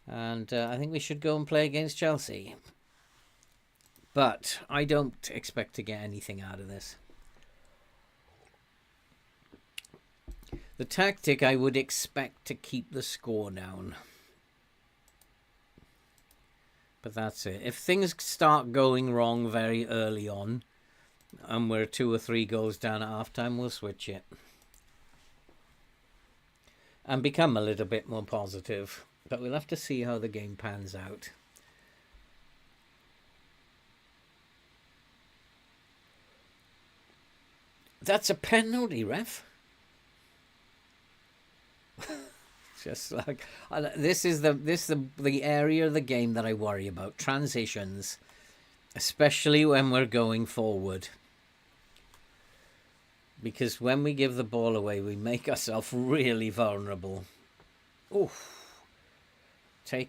And I think we should go and play against Chelsea. But I don't expect to get anything out of this. The tactic, I would expect to keep the score down. But that's it. If things start going wrong very early on, and we're 2 or 3 goals down at half-time, we'll switch it. And become a little bit more positive. But we'll have to see how the game pans out. That's a penalty, ref. Just like this is the area of the game that I worry about. Transitions, especially when we're going forward. Because when we give the ball away, we make ourselves really vulnerable. Oof.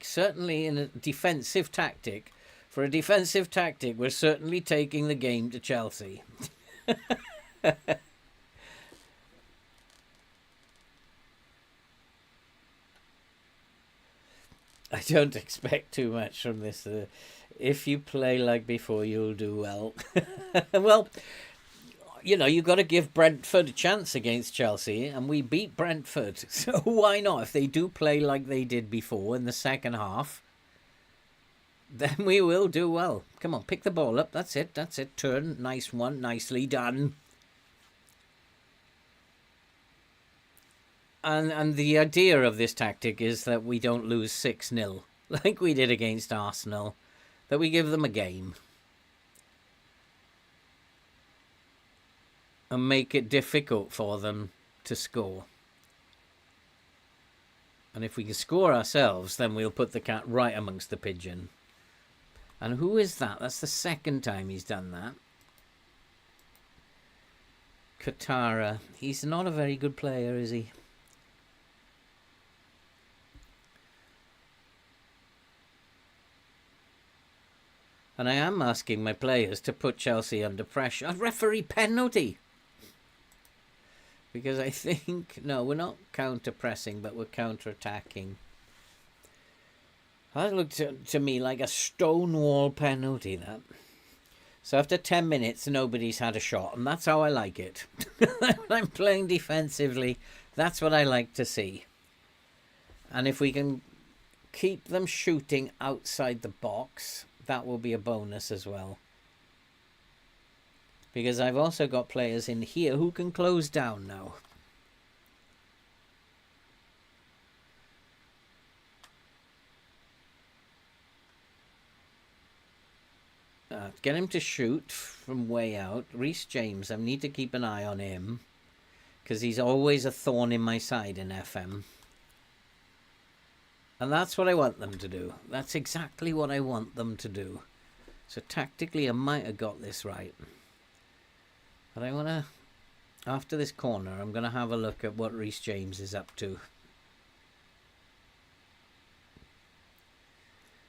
Certainly in a defensive tactic. For a defensive tactic, we're certainly taking the game to Chelsea. I don't expect too much from this. If you play like before, you'll do well. Well, you know, you've got to give Brentford a chance against Chelsea, and we beat Brentford. So why not? If they do play like they did before in the second half, then we will do well. Come on, pick the ball up. That's it. Turn. Nice one. Nicely done. And the idea of this tactic is that we don't lose 6-0 like we did against Arsenal. That we give them a game. And make it difficult for them to score. And if we can score ourselves, then we'll put the cat right amongst the pigeon. And who is that? That's the second time he's done that. Katara. He's not a very good player, is he? And I am asking my players to put Chelsea under pressure. A referee penalty! Because I think... No, we're not counter-pressing, but we're counter-attacking. That looked to me like a stonewall penalty, that. So after 10 minutes, nobody's had a shot. And that's how I like it. When I'm playing defensively, that's what I like to see. And if we can keep them shooting outside the box, that will be a bonus as well. Because I've also got players in here who can close down now. Get him to shoot from way out. Reece James, I need to keep an eye on him. Because he's always a thorn in my side in FM. And that's what I want them to do. That's exactly what I want them to do. So tactically I might have got this right. But I want to... After this corner, I'm going to have a look at what Reece James is up to.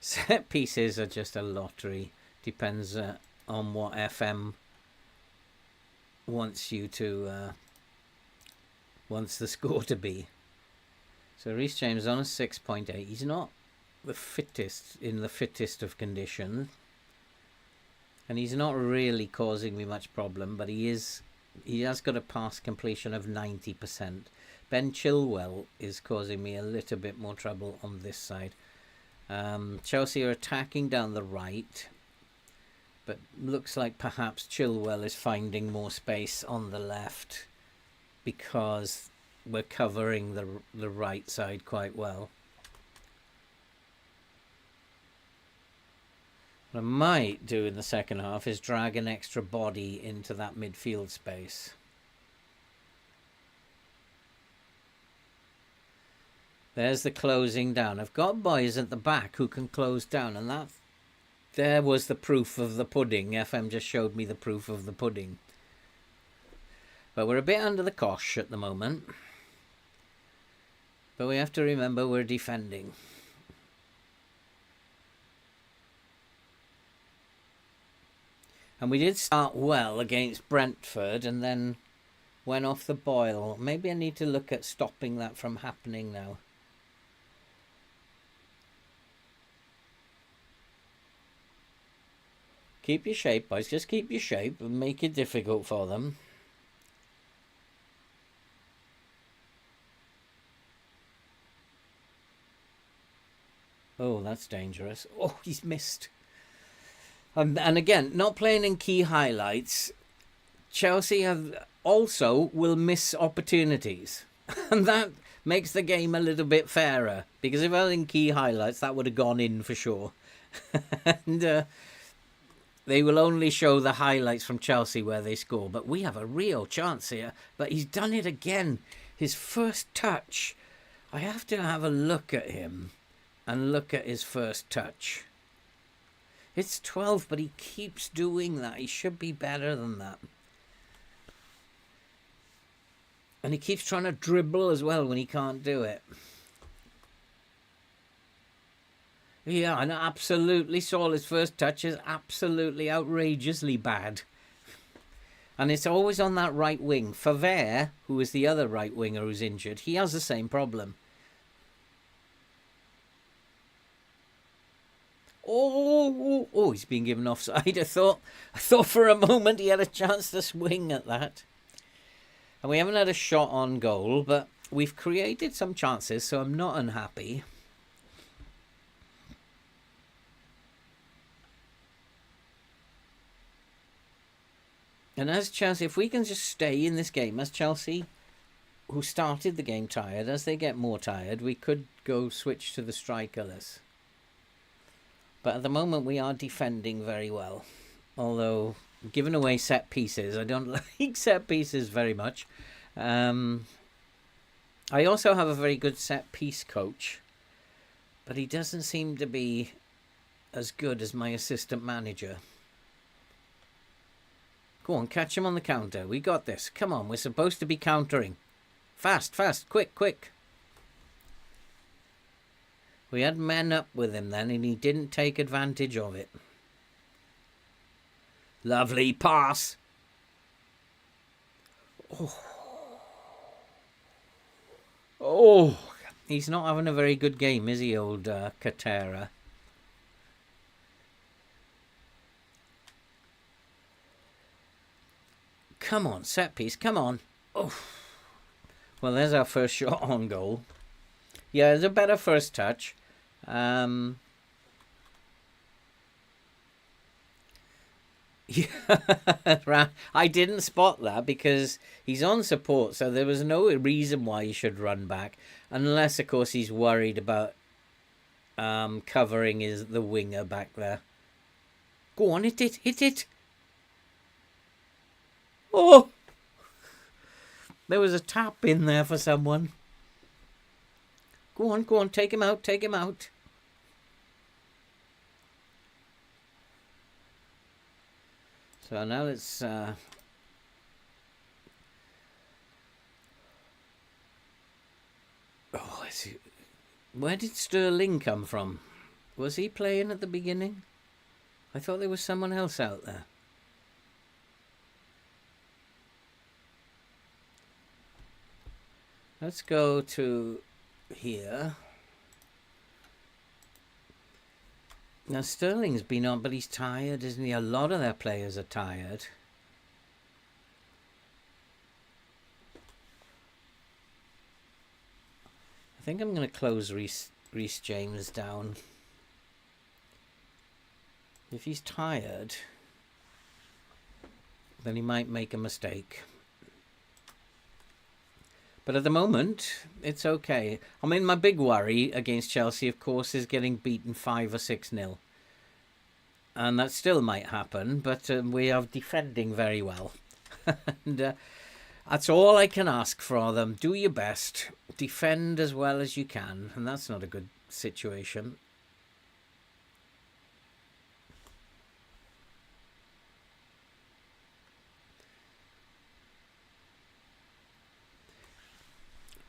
Set pieces are just a lottery. Depends on what FM wants you to... wants the score to be. So Reece James on a 6.8. He's not the fittest in the fittest of conditions. And he's not really causing me much problem, but he has got a pass completion of 90%. Ben Chilwell is causing me a little bit more trouble on this side. Chelsea are attacking down the right, but looks like perhaps Chilwell is finding more space on the left because we're covering the right side quite well. What I might do in the second half is drag an extra body into that midfield space. There's the closing down. I've got boys at the back who can close down, and that there was the proof of the pudding. FM just showed me the proof of the pudding. But we're a bit under the cosh at the moment. But we have to remember we're defending. And we did start well against Brentford and then went off the boil. Maybe I need to look at stopping that from happening now. Keep your shape, boys. Just keep your shape and make it difficult for them. Oh, that's dangerous. Oh, he's missed. And again, not playing in key highlights, Chelsea have also will miss opportunities. And that makes the game a little bit fairer. Because if I was in key highlights, that would have gone in for sure. And they will only show the highlights from Chelsea where they score. But we have a real chance here. But he's done it again. His first touch. I have to have a look at him and look at his first touch. It's 12, but he keeps doing that. He should be better than that. And he keeps trying to dribble as well when he can't do it. Yeah, and absolutely saw his first touch is absolutely outrageously bad. And it's always on that right wing. Favre, who is the other right winger who's injured, he has the same problem. Oh, he's been given offside. I thought for a moment he had a chance to swing at that. And we haven't had a shot on goal, but we've created some chances, so I'm not unhappy. And as Chelsea, if we can just stay in this game, as Chelsea, who started the game tired, as they get more tired, we could go switch to the strikerless. But at the moment, we are defending very well. Although, giving away set pieces, I don't like set pieces very much. I also have a very good set piece coach. But he doesn't seem to be as good as my assistant manager. Go on, catch him on the counter. We got this. Come on, we're supposed to be countering. Fast, fast, quick, quick. We had men up with him then, and he didn't take advantage of it. Lovely pass. Oh. Oh. He's not having a very good game, is he, old Katera? Come on, set piece, come on. Oh. Well, there's our first shot on goal. Yeah, it's a better first touch. Yeah, I didn't spot that because he's on support, so there was no reason why he should run back, unless, of course, he's worried about covering the winger back there. Go on, hit it, hit it. Oh! There was a tap in there for someone. Go on, take him out, take him out. So now let's... Where did Sterling come from? Was he playing at the beginning? I thought there was someone else out there. Let's go to here. Now Sterling's been on, but he's tired, isn't he? A lot of their players are tired. I think I'm going to close Reece James down. If he's tired, then he might make a mistake. But at the moment, it's okay. I mean, my big worry against Chelsea, of course, is getting beaten 5 or 6-0. And that still might happen, but we are defending very well. And that's all I can ask for them. Do your best. Defend as well as you can. And that's not a good situation.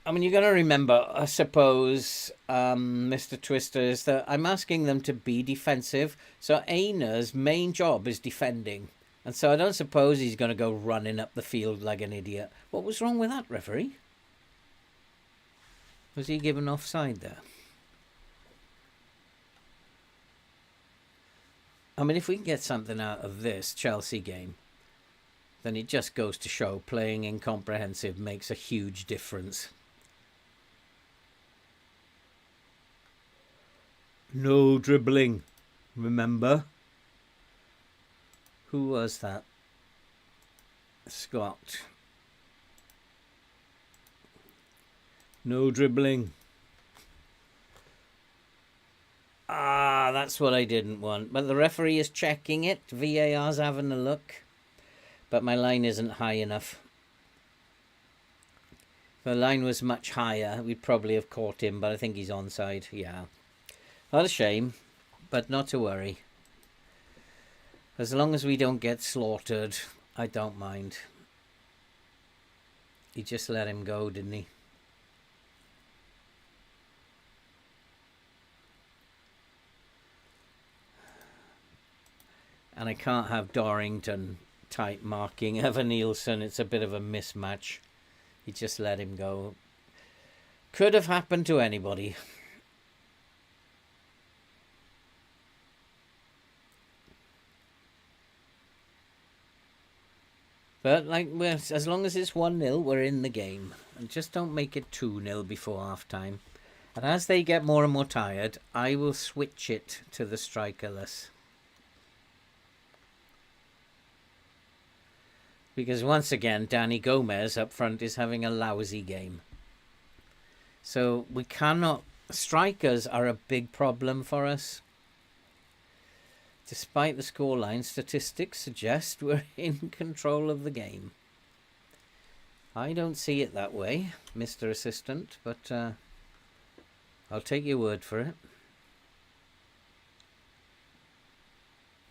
I mean, you've got to remember, I suppose, Mr. Twister, is that I'm asking them to be defensive. So Aina's main job is defending. And so I don't suppose he's going to go running up the field like an idiot. What was wrong with that, referee? Was he given offside there? I mean, if we can get something out of this Chelsea game, then it just goes to show playing incomprehensive makes a huge difference. No dribbling, remember? Who was that? Scott. No dribbling. Ah, that's what I didn't want. But the referee is checking it. VAR's having a look. But my line isn't high enough. If the line was much higher, we'd probably have caught him, but I think he's onside. Yeah. Not a shame, but not to worry. As long as we don't get slaughtered, I don't mind. He just let him go, didn't he? And I can't have Dorrington type marking Evan Nielsen. It's a bit of a mismatch. He just let him go. Could have happened to anybody. But like, as long as it's 1-0, we're in the game. And just don't make it 2-0 before half-time. And as they get more and more tired, I will switch it to the strikerless. Because once again, Danny Gomez up front is having a lousy game. So we cannot... Strikers are a big problem for us. Despite the scoreline, statistics suggest we're in control of the game. I don't see it that way, Mr. Assistant, but I'll take your word for it.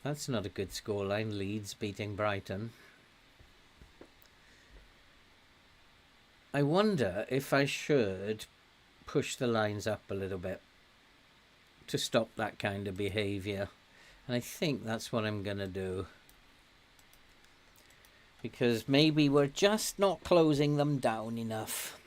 That's not a good scoreline, Leeds beating Brighton. I wonder if I should push the lines up a little bit to stop that kind of behaviour. And I think that's what I'm going to do. Because maybe we're just not closing them down enough.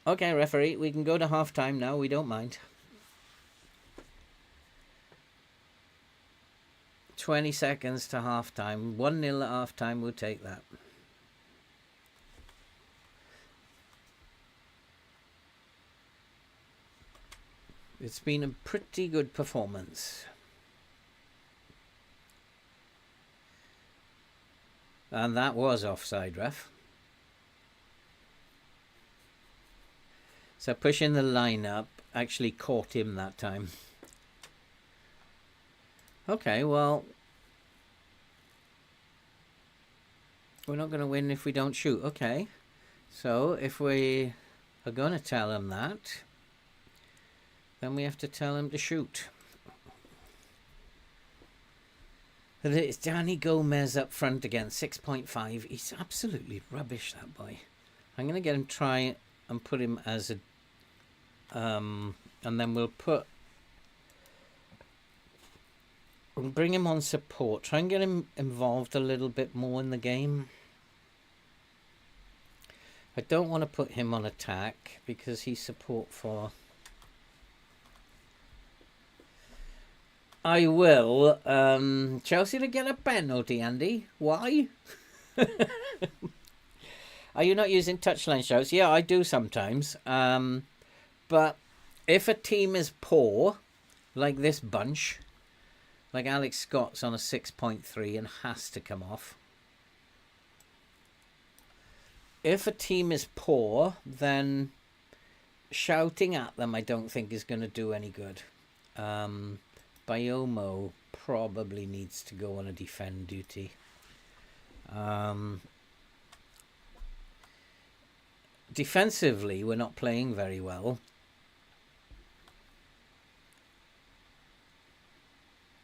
Okay, referee, we can go to half-time now. We don't mind. 20 seconds to half-time. 1-0 at half-time. We'll take that. It's been a pretty good performance. And that was offside, ref. So pushing the line up actually caught him that time. Okay, well, we're not going to win if we don't shoot. Okay, so if we are going to tell him that, then we have to tell him to shoot. It's Danny Gomez up front again, 6.5. He's absolutely rubbish, that boy. I'm going to get him try and put him as a... and then we'll bring him on support. Try and get him involved a little bit more in the game. I don't want to put him on attack because he's support for... I will. Chelsea to get a penalty, Andy. Why? Are you not using touchline shouts? Yeah, I do sometimes. But if a team is poor, like this bunch, like Alex Scott's on a 6.3 and has to come off. If a team is poor, then shouting at them I don't think is going to do any good. Biomo probably needs to go on a defend duty. Defensively, we're not playing very well.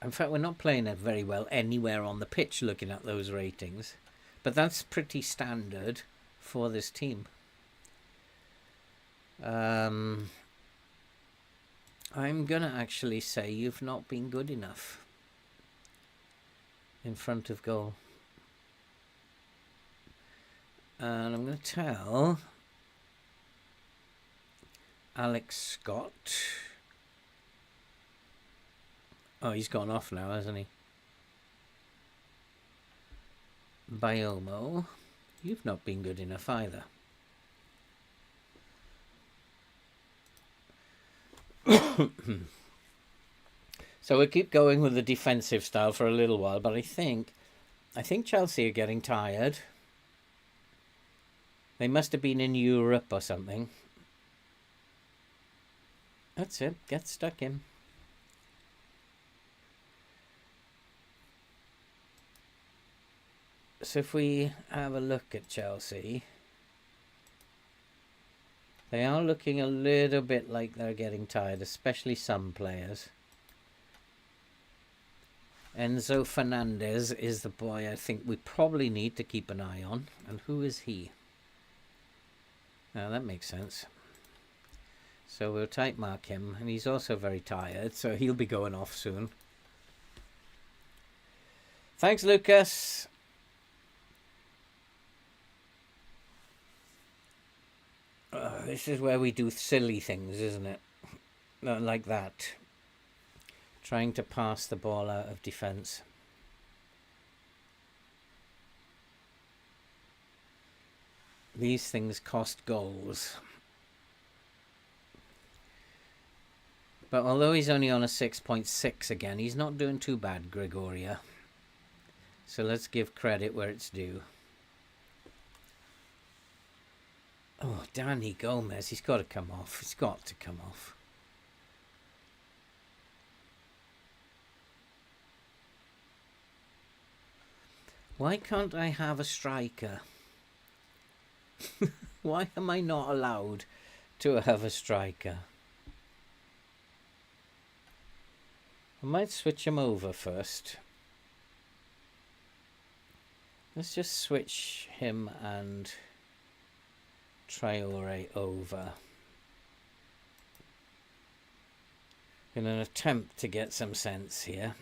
In fact, we're not playing it very well anywhere on the pitch looking at those ratings. But that's pretty standard for this team. I'm going to actually say you've not been good enough in front of goal. And I'm going to tell Alex Scott. Oh, he's gone off now, hasn't he? Biomo, you've not been good enough either. So we'll keep going with the defensive style for a little while, but I think Chelsea are getting tired. They must have been in Europe or something. That's it. Get stuck in. So if we have a look at Chelsea, they are looking a little bit like they're getting tired, especially some players. Enzo Fernandez is the boy I think we probably need to keep an eye on. And who is he? Now that makes sense. So we'll type mark him. And he's also very tired, so he'll be going off soon. Thanks, Lucas. This is where we do silly things, isn't it? Like that. Trying to pass the ball out of defence. These things cost goals. But although he's only on a 6.6 again, he's not doing too bad, Gregoria. So let's give credit where it's due. Oh, Danny Gomez, he's got to come off. He's got to come off. Why can't I have a striker? Why am I not allowed to have a striker? I might switch him over first. Let's just switch him and Traore over in an attempt to get some sense here.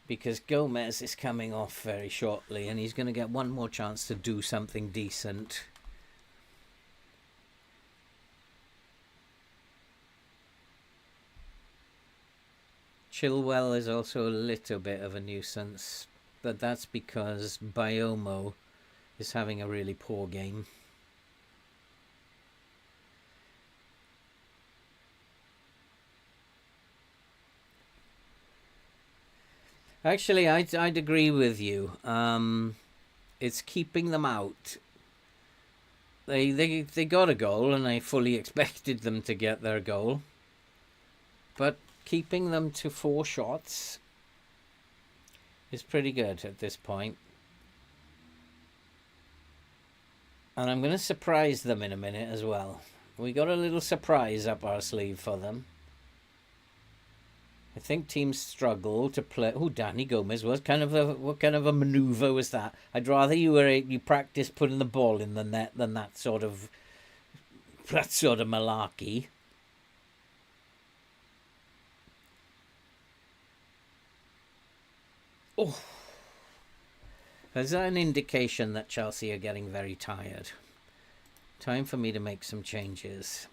Because Gomez is coming off very shortly and he's going to get one more chance to do something decent. Chilwell is also a little bit of a nuisance, but that's because Biomo is having a really poor game. Actually, I'd agree with you. It's keeping them out. They got a goal, and I fully expected them to get their goal. But keeping them to 4 shots is pretty good at this point. And I'm going to surprise them in a minute as well. We got a little surprise up our sleeve for them. I think teams struggle to play. Oh, Danny Gomez was what kind of a maneuver was that? I'd rather you practice putting the ball in the net than that sort of malarkey. Oh, is that an indication that Chelsea are getting very tired? Time for me to make some changes,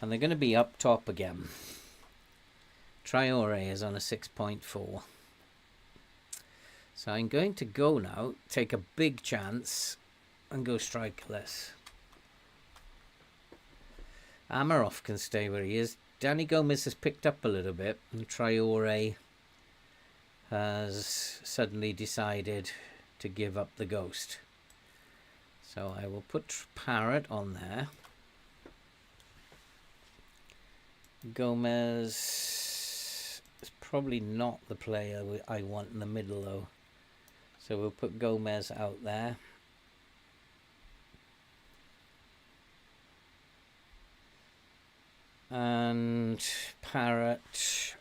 and they're going to be up top again. Traore is on a 6.4. So I'm going to go now, take a big chance, and go strikerless. Amarov can stay where he is. Danny Gomez has picked up a little bit, and Traore has suddenly decided to give up the ghost. So I will put Parrott on there. Gomez is probably not the player I want in the middle though. So we'll put Gomez out there. And Parrott.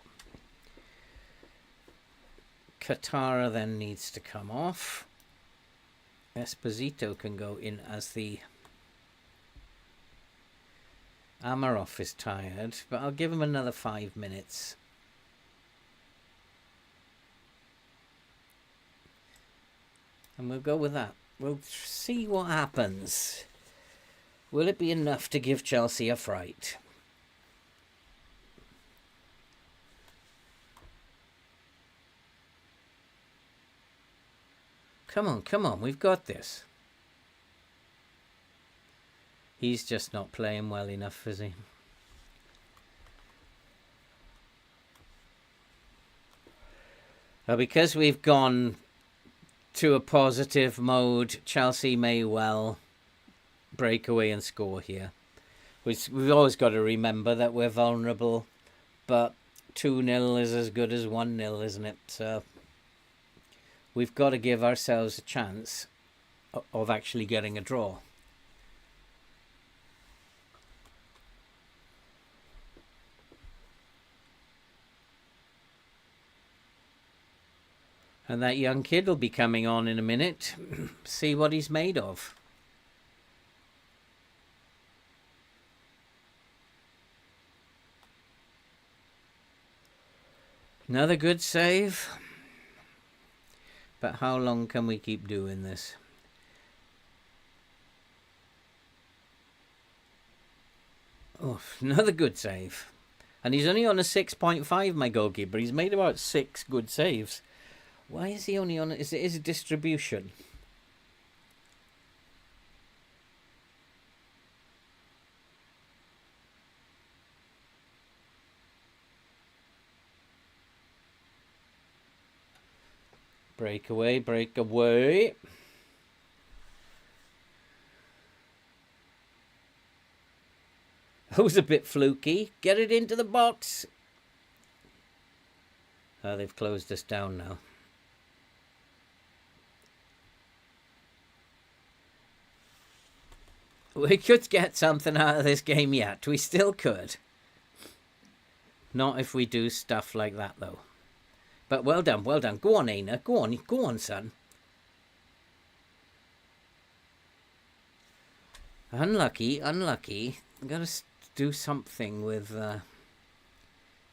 Katara then needs to come off. Esposito can go in as the... Amarov is tired, but I'll give him another 5 minutes. And we'll go with that. We'll see what happens. Will it be enough to give Chelsea a fright? Come on, we've got this. He's just not playing well enough, is he? Well, because we've gone to a positive mode, Chelsea may well break away and score here. We've always got to remember that we're vulnerable, but 2-0 is as good as 1-0, isn't it? So we've got to give ourselves a chance of actually getting a draw. And that young kid will be coming on in a minute. See what he's made of. Another good save. But how long can we keep doing this? Oh, another good save. And he's only on a 6.5, my goalkeeper. He's made about 6 good saves. Why is he only on... Is it his distribution? Breakaway. That was a bit fluky. Get it into the box. Oh, they've closed us down now. We could get something out of this game yet. We still could. Not if we do stuff like that, though. But well done, well done. Go on, Aina. Go on, son. Unlucky. I've got to do something with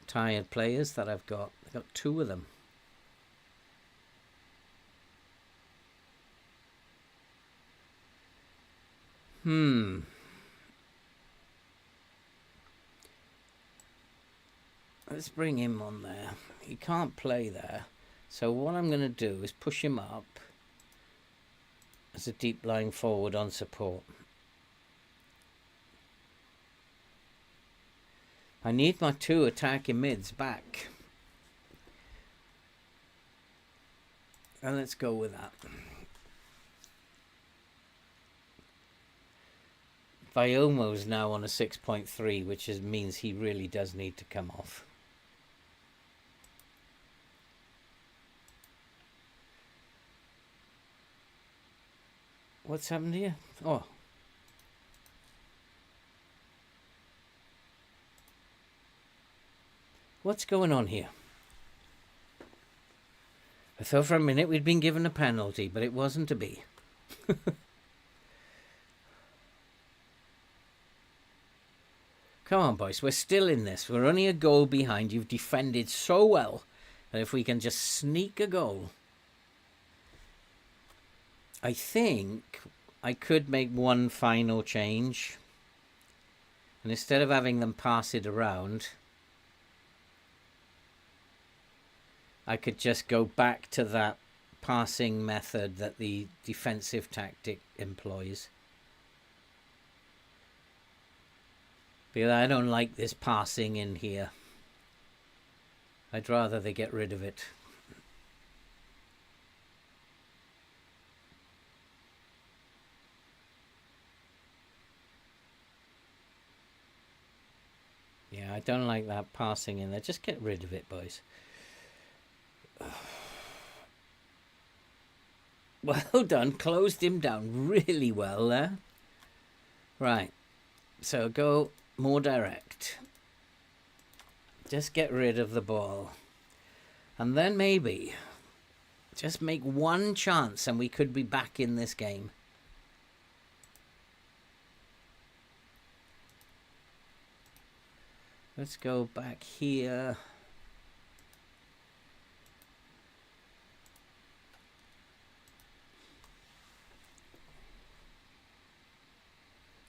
tired players that I've got. I've got 2 of them. Let's bring him on there. He can't play there. So what I'm going to do is push him up as a deep lying forward on support. I need my 2 attacking mids back. And let's go with that. Viomo's now on a 6.3, which means he really does need to come off. What's happened here? Oh. What's going on here? I thought for a minute we'd been given a penalty, but it wasn't to be. Come on, boys. We're still in this. We're only a goal behind. You've defended so well that if we can just sneak a goal... I think I could make one final change. And instead of having them pass it around, I could just go back to that passing method that the defensive tactic employs. Because I don't like this passing in here. I'd rather they get rid of it. Yeah, I don't like that passing in there. Just get rid of it, boys. Well done. Closed him down really well there. Right. So go more direct. Just get rid of the ball. And then maybe just make one chance and we could be back in this game. Let's go back here.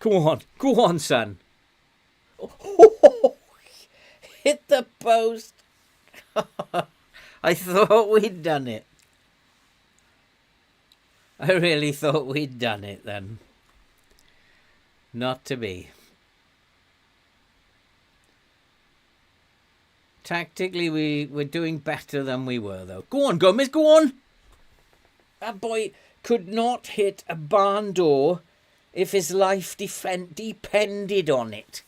Go on, son. Oh, hit the post. I thought we'd done it. I really thought we'd done it then. Not to be. Tactically, we're doing better than we were, though. Go on, Gomez, go on. That boy could not hit a barn door if his life depended on it.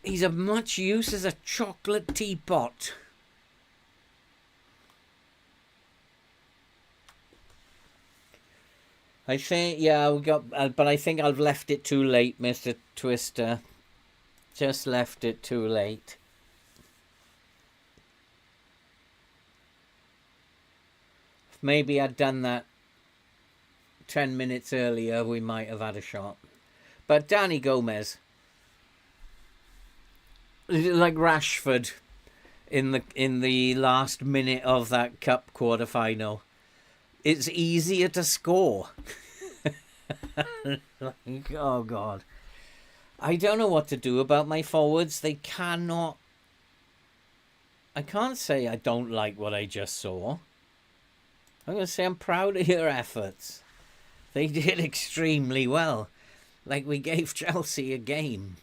He's of much use as a chocolate teapot. I think, yeah, we got, but I think I've left it too late, Mr. Twister. Just left it too late. If maybe I'd done that 10 minutes earlier, we might have had a shot. But Danny Gomez, like Rashford in the last minute of that cup quarter-final, it's easier to score. Like, oh God, I don't know what to do about my forwards. They cannot. I can't say I don't like what I just saw. I'm going to say I'm proud of your efforts. They did extremely well. Like, we gave Chelsea a game.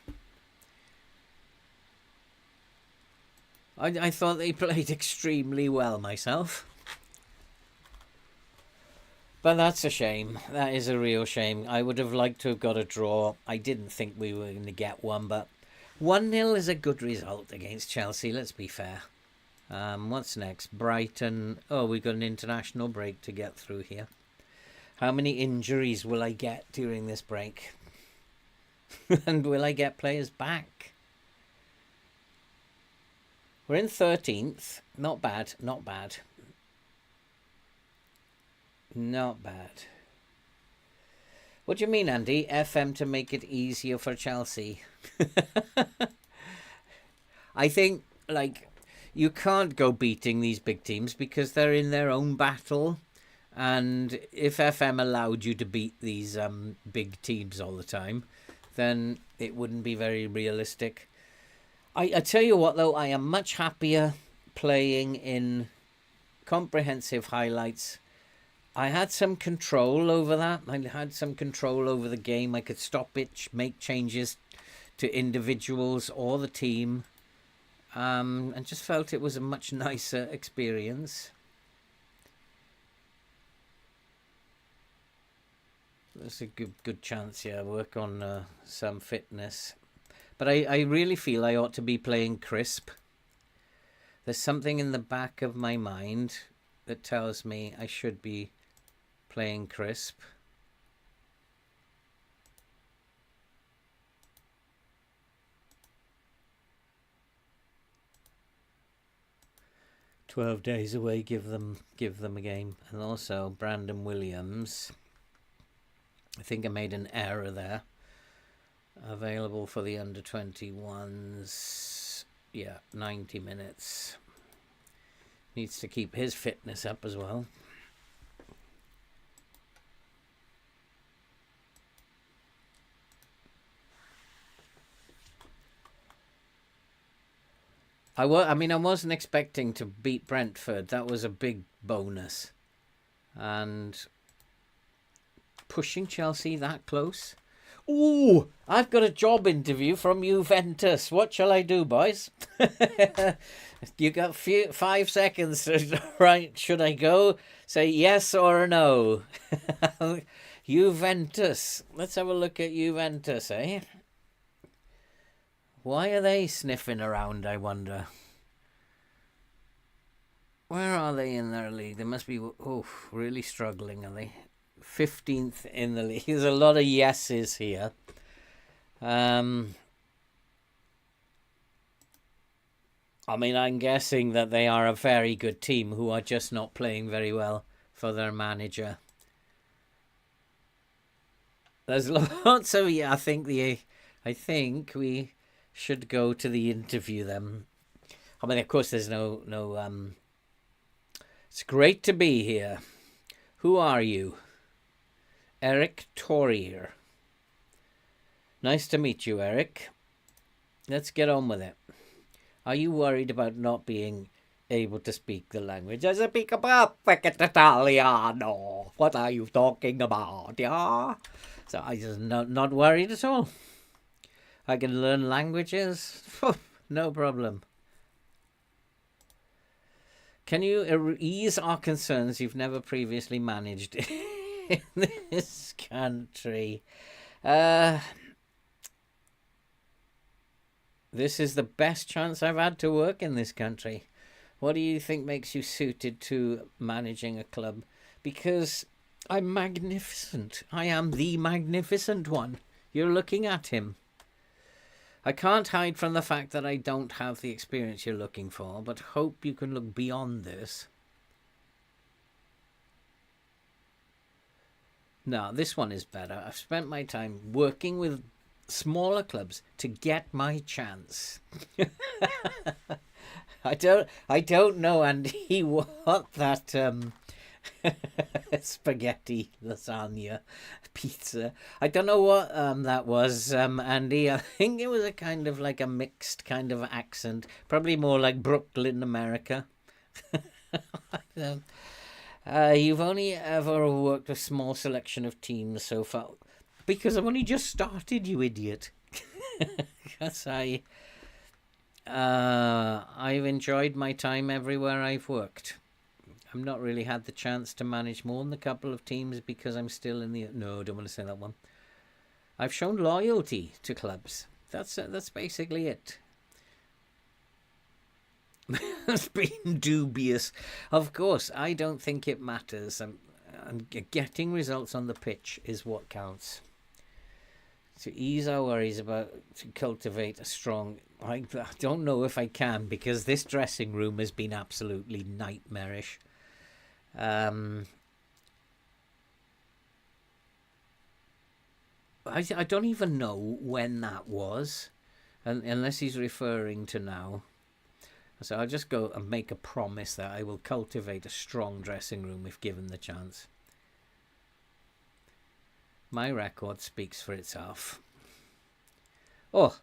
I thought they played extremely well myself. But that's a shame. That is a real shame. I would have liked to have got a draw. I didn't think we were going to get one, but 1-0 is a good result against Chelsea, let's be fair. What's next? Brighton. Oh, we've got an international break to get through here. How many injuries will I get during this break? And will I get players back? We're in 13th. Not bad, not bad. Not bad. What do you mean, Andy? FM to make it easier for Chelsea. I think, like, you can't go beating these big teams because they're in their own battle. And if FM allowed you to beat these big teams all the time, then it wouldn't be very realistic. I tell you what, though, I am much happier playing in comprehensive highlights. I had some control over that. I had some control over the game. I could stop it, make changes to individuals or the team, and just felt it was a much nicer experience. There's a good chance, yeah, work on some fitness. But I really feel I ought to be playing crisp. There's something in the back of my mind that tells me I should be playing crisp. "12 days away, give them a game." And also Brandon Williams. I think I made an error there. Available for the under-21s. Yeah, 90 minutes. Needs to keep his fitness up as well. I wasn't expecting to beat Brentford. That was a big bonus. And pushing Chelsea that close. Ooh, I've got a job interview from Juventus. What shall I do, boys? You got 5 seconds to right. Should I go? Say yes or no. Juventus. Let's have a look at Juventus, eh? Why are they sniffing around, I wonder? Where are they in their league? They must be really struggling, are they? 15th in the league. There's a lot of yeses here. I'm guessing that they are a very good team who are just not playing very well for their manager. There's lots of I think we should go to the interview them. Of course, there's no. It's great to be here. Who are you? Eric Torrier. Nice to meet you, Eric. Let's get on with it. Are you worried about not being able to speak the language? I speak perfect Italiano. What are you talking about? Yeah. So I just not worried at all. I can learn languages. No problem. Can you ease our concerns? You've never previously managed in this country. This is the best chance I've had to work in this country. What do you think makes you suited to managing a club? Because I'm magnificent. I am the magnificent one. You're looking at him. I can't hide from the fact that I don't have the experience you're looking for, but hope you can look beyond this. No, this one is better. I've spent my time working with smaller clubs to get my chance. I don't know, Andy, what that spaghetti, lasagna, pizza. I don't know what that was, Andy. I think it was a kind of like a mixed kind of accent, probably more like Brooklyn, America. You've only ever worked a small selection of teams so far. Because I've only just started, you idiot. Because I've enjoyed my time everywhere I've worked. I've not really had the chance to manage more than a couple of teams because I'm still in the... No, I don't want to say that one. I've shown loyalty to clubs. That's basically it. It's been dubious. Of course, I don't think it matters. and getting results on the pitch is what counts. To ease our worries to cultivate a strong... I don't know if I can, because this dressing room has been absolutely nightmarish. I don't even know when that was, unless he's referring to now. So I'll just go and make a promise that I will cultivate a strong dressing room if given the chance. My record speaks for itself. Oh,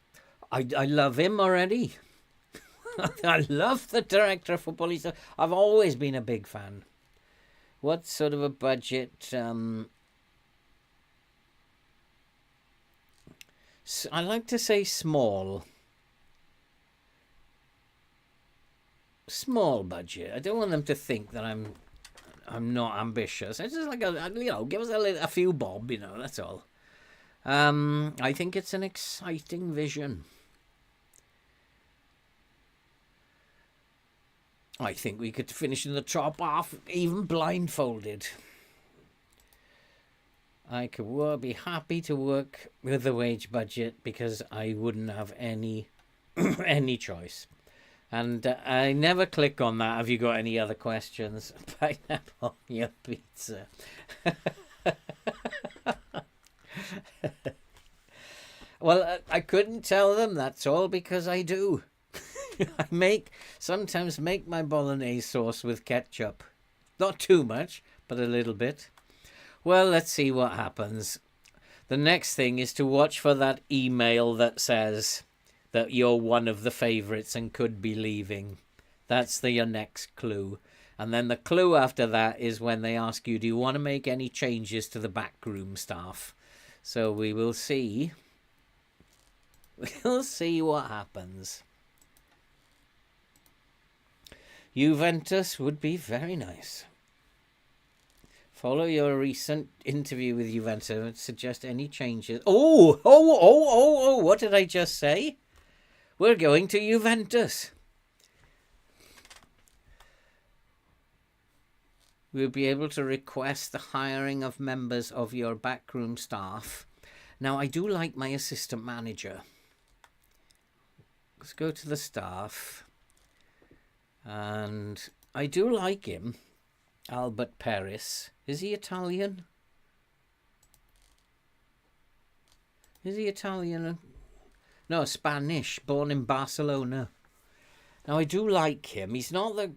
I love him already. I love the director of football. I've always been a big fan. What sort of a budget? I like to say small. Small budget. I don't want them to think that I'm not ambitious. It's just like give us a few bob, that's all. I think it's an exciting vision. I think we could finish in the top half even blindfolded. I could be happy to work with the wage budget because I wouldn't have any choice. And I never click on that. Have you got any other questions? Pineapple on your pizza. Well, I couldn't tell them, that's all, because I do. I sometimes make my bolognese sauce with ketchup. Not too much, but a little bit. Well, let's see what happens. The next thing is to watch for that email that says that you're one of the favourites and could be leaving. That's your next clue. And then the clue after that is when they ask you, do you want to make any changes to the backroom staff? So we will see. We'll see what happens. Juventus would be very nice. Follow your recent interview with Juventus and suggest any changes. Oh, what did I just say? We're going to Juventus. We'll be able to request the hiring of members of your backroom staff. Now, I do like my assistant manager. Let's go to the staff. And I do like him. Albert Paris. Is he Italian? Is he Italian? No, Spanish. Born in Barcelona. Now, I do like him. He's not the...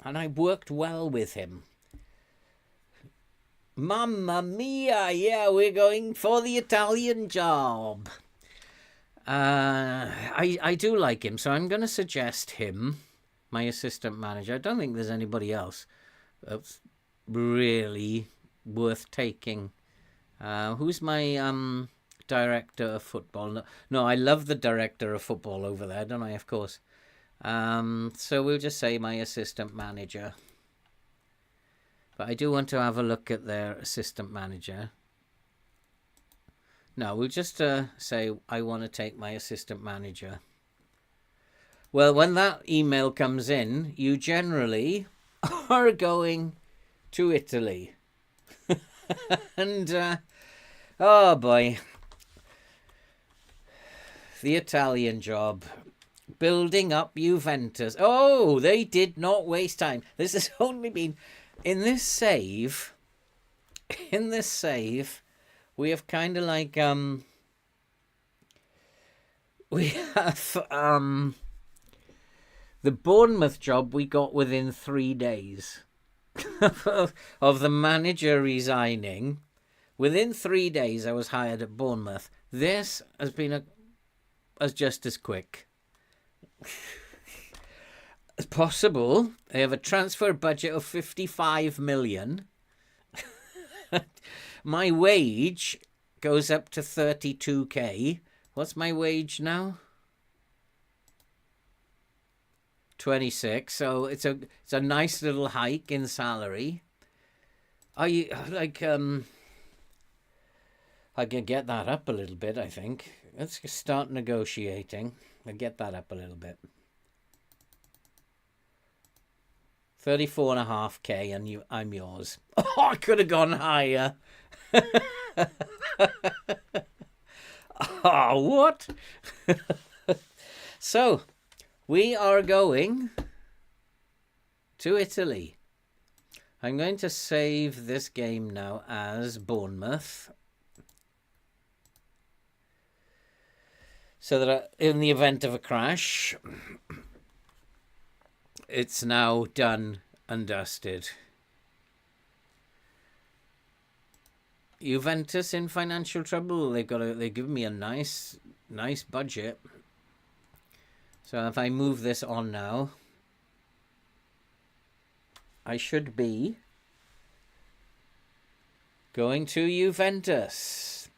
And I worked well with him. Mamma mia! Yeah, we're going for the Italian job. I do like him, so I'm going to suggest him, my assistant manager. I don't think there's anybody else that's really worth taking. Who's my director of football? No, I love the director of football over there, don't I? Of course. So we'll just say my assistant manager. But I do want to have a look at their assistant manager. No, we'll just say I want to take my assistant manager. Well, when that email comes in, you generally are going to Italy. And, oh boy. The Italian job. Building up Juventus. Oh, they did not waste time. This has only been... In this save, we have kind of like... we have... the Bournemouth job we got within 3 days of the manager resigning. Within 3 days, I was hired at Bournemouth. This has been as just as quick as possible. They have a transfer budget of 55 million. My wage goes up to 32k. What's my wage now? 26. So it's a nice little hike in salary. I can get that up a little bit, I think. Let's start negotiating and get that up a little bit. 34.5k, and I'm yours. Oh, I could have gone higher. Oh, what? So, we are going to Italy. I'm going to save this game now as Bournemouth, so that in the event of a crash, it's now done and dusted. Juventus in financial trouble. They give me a nice budget. So if I move this on now, I should be going to Juventus.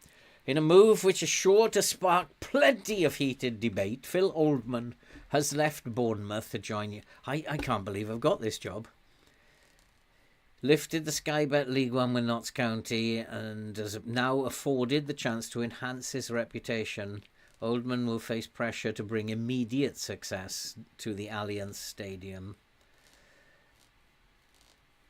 In a move which is sure to spark plenty of heated debate, Phil Oldman has left Bournemouth to join you. I can't believe I've got this job. Lifted the Sky Bet League One with Notts County and has now afforded the chance to enhance his reputation. Oldman will face pressure to bring immediate success to the Allianz Stadium.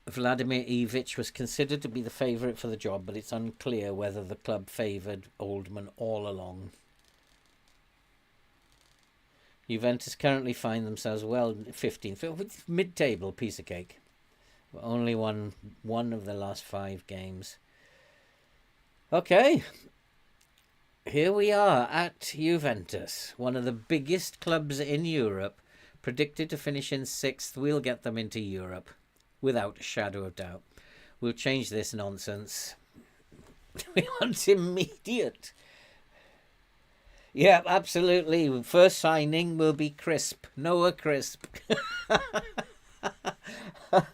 Vladimir Ivic was considered to be the favourite for the job, but it's unclear whether the club favoured Oldman all along. Juventus currently find themselves 15th, mid-table, piece of cake. Only won one of the last 5 games. Okay. Here we are at Juventus, one of the biggest clubs in Europe, predicted to finish in 6th. We'll get them into Europe, without a shadow of doubt. We'll change this nonsense. We want immediate. Yeah, absolutely. First signing will be Crisp. Noah Crisp.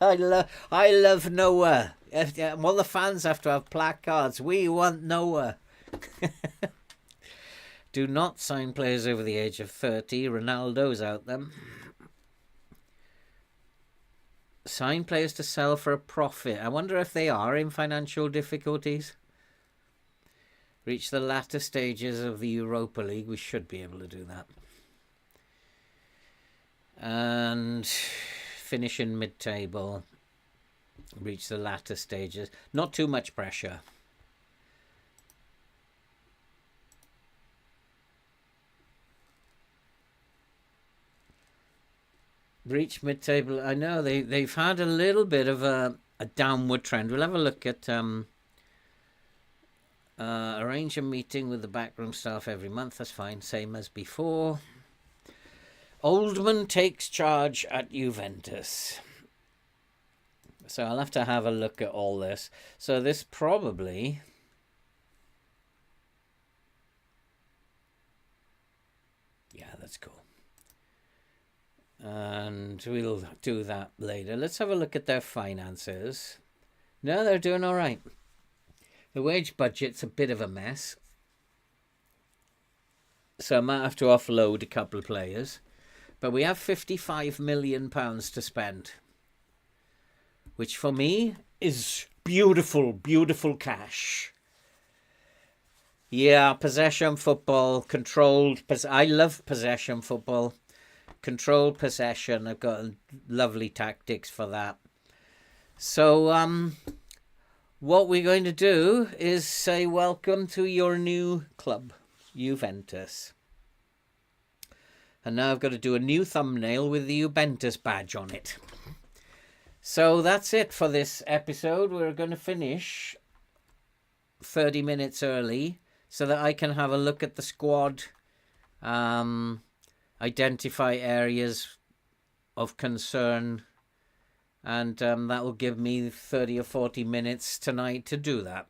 I love Noah. All the fans have to have placards. We want Noah. Do not sign players over the age of 30. Ronaldo's out them. Sign players to sell for a profit. I wonder if they are in financial difficulties. Reach the latter stages of the Europa League. We should be able to do that. And finish in mid-table. Reach the latter stages. Not too much pressure. Reach mid-table. I know they've had a little bit of a downward trend. We'll have a look at arrange a meeting with the backroom staff every month. That's fine. Same as before. Oldman takes charge at Juventus. So I'll have to have a look at all this. So this probably... Yeah, that's cool. And we'll do that later. Let's have a look at their finances. No, they're doing all right. The wage budget's a bit of a mess. So I might have to offload a couple of players. But we have £55 million to spend. Which for me is beautiful, beautiful cash. Yeah, possession football, controlled. I love possession football. Controlled possession. I've got lovely tactics for that. So, what we're going to do is say welcome to your new club, Juventus. And now I've got to do a new thumbnail with the Juventus badge on it. So that's it for this episode. We're going to finish 30 minutes early so that I can have a look at the squad, identify areas of concern, and that will give me 30 or 40 minutes tonight to do that.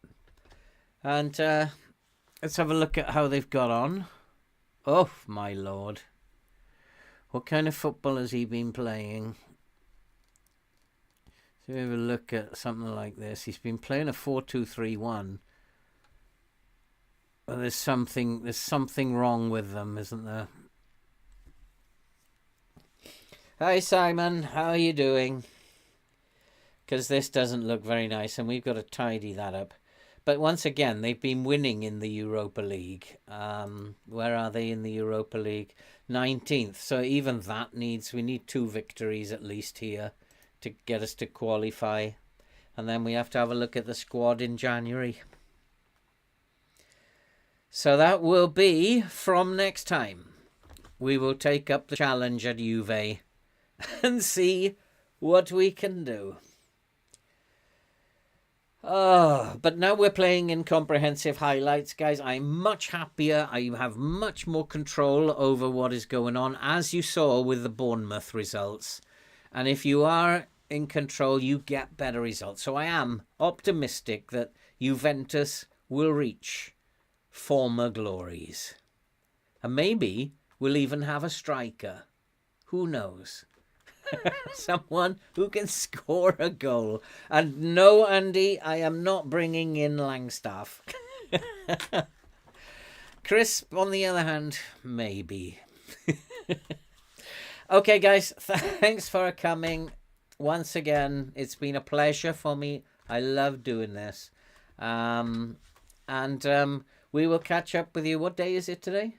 And let's have a look at how they've got on. Oh, my Lord. What kind of football has he been playing? So we have a look at something like this. He's been playing a 4-2-3-1. Well, there's something wrong with them, isn't there? Hi, Simon. How are you doing? Because this doesn't look very nice, and we've got to tidy that up. But once again, they've been winning in the Europa League. Where are they in the Europa League? 19th. So even that we need 2 victories at least here to get us to qualify. And then we have to have a look at the squad in January. So that will be from next time. We will take up the challenge at Juve and see what we can do. But now we're playing in comprehensive highlights, guys. I'm much happier. I have much more control over what is going on, as you saw with the Bournemouth results. And if you are in control, you get better results. So I am optimistic that Juventus will reach former glories. And maybe we'll even have a striker. Who knows? Someone who can score a goal. And no, Andy, I am not bringing in Langstaff. Crisp, on the other hand, maybe. Okay, guys, thanks for coming. Once again, it's been a pleasure for me. I love doing this. And we will catch up with you. What day is it today?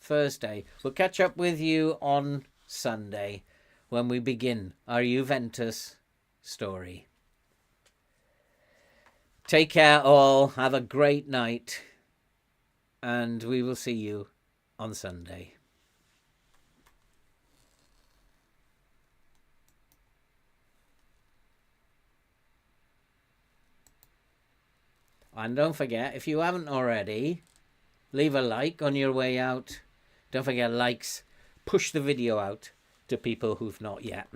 Thursday. We'll catch up with you on Sunday when we begin our Juventus story. Take care all. Have a great night. And we will see you on Sunday. And don't forget, if you haven't already, leave a like on your way out. Don't forget likes. Push the video out to people who've not yet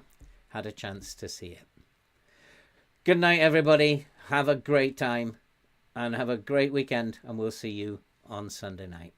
had a chance to see it. Good night, everybody. Have a great time and have a great weekend, and we'll see you on Sunday night.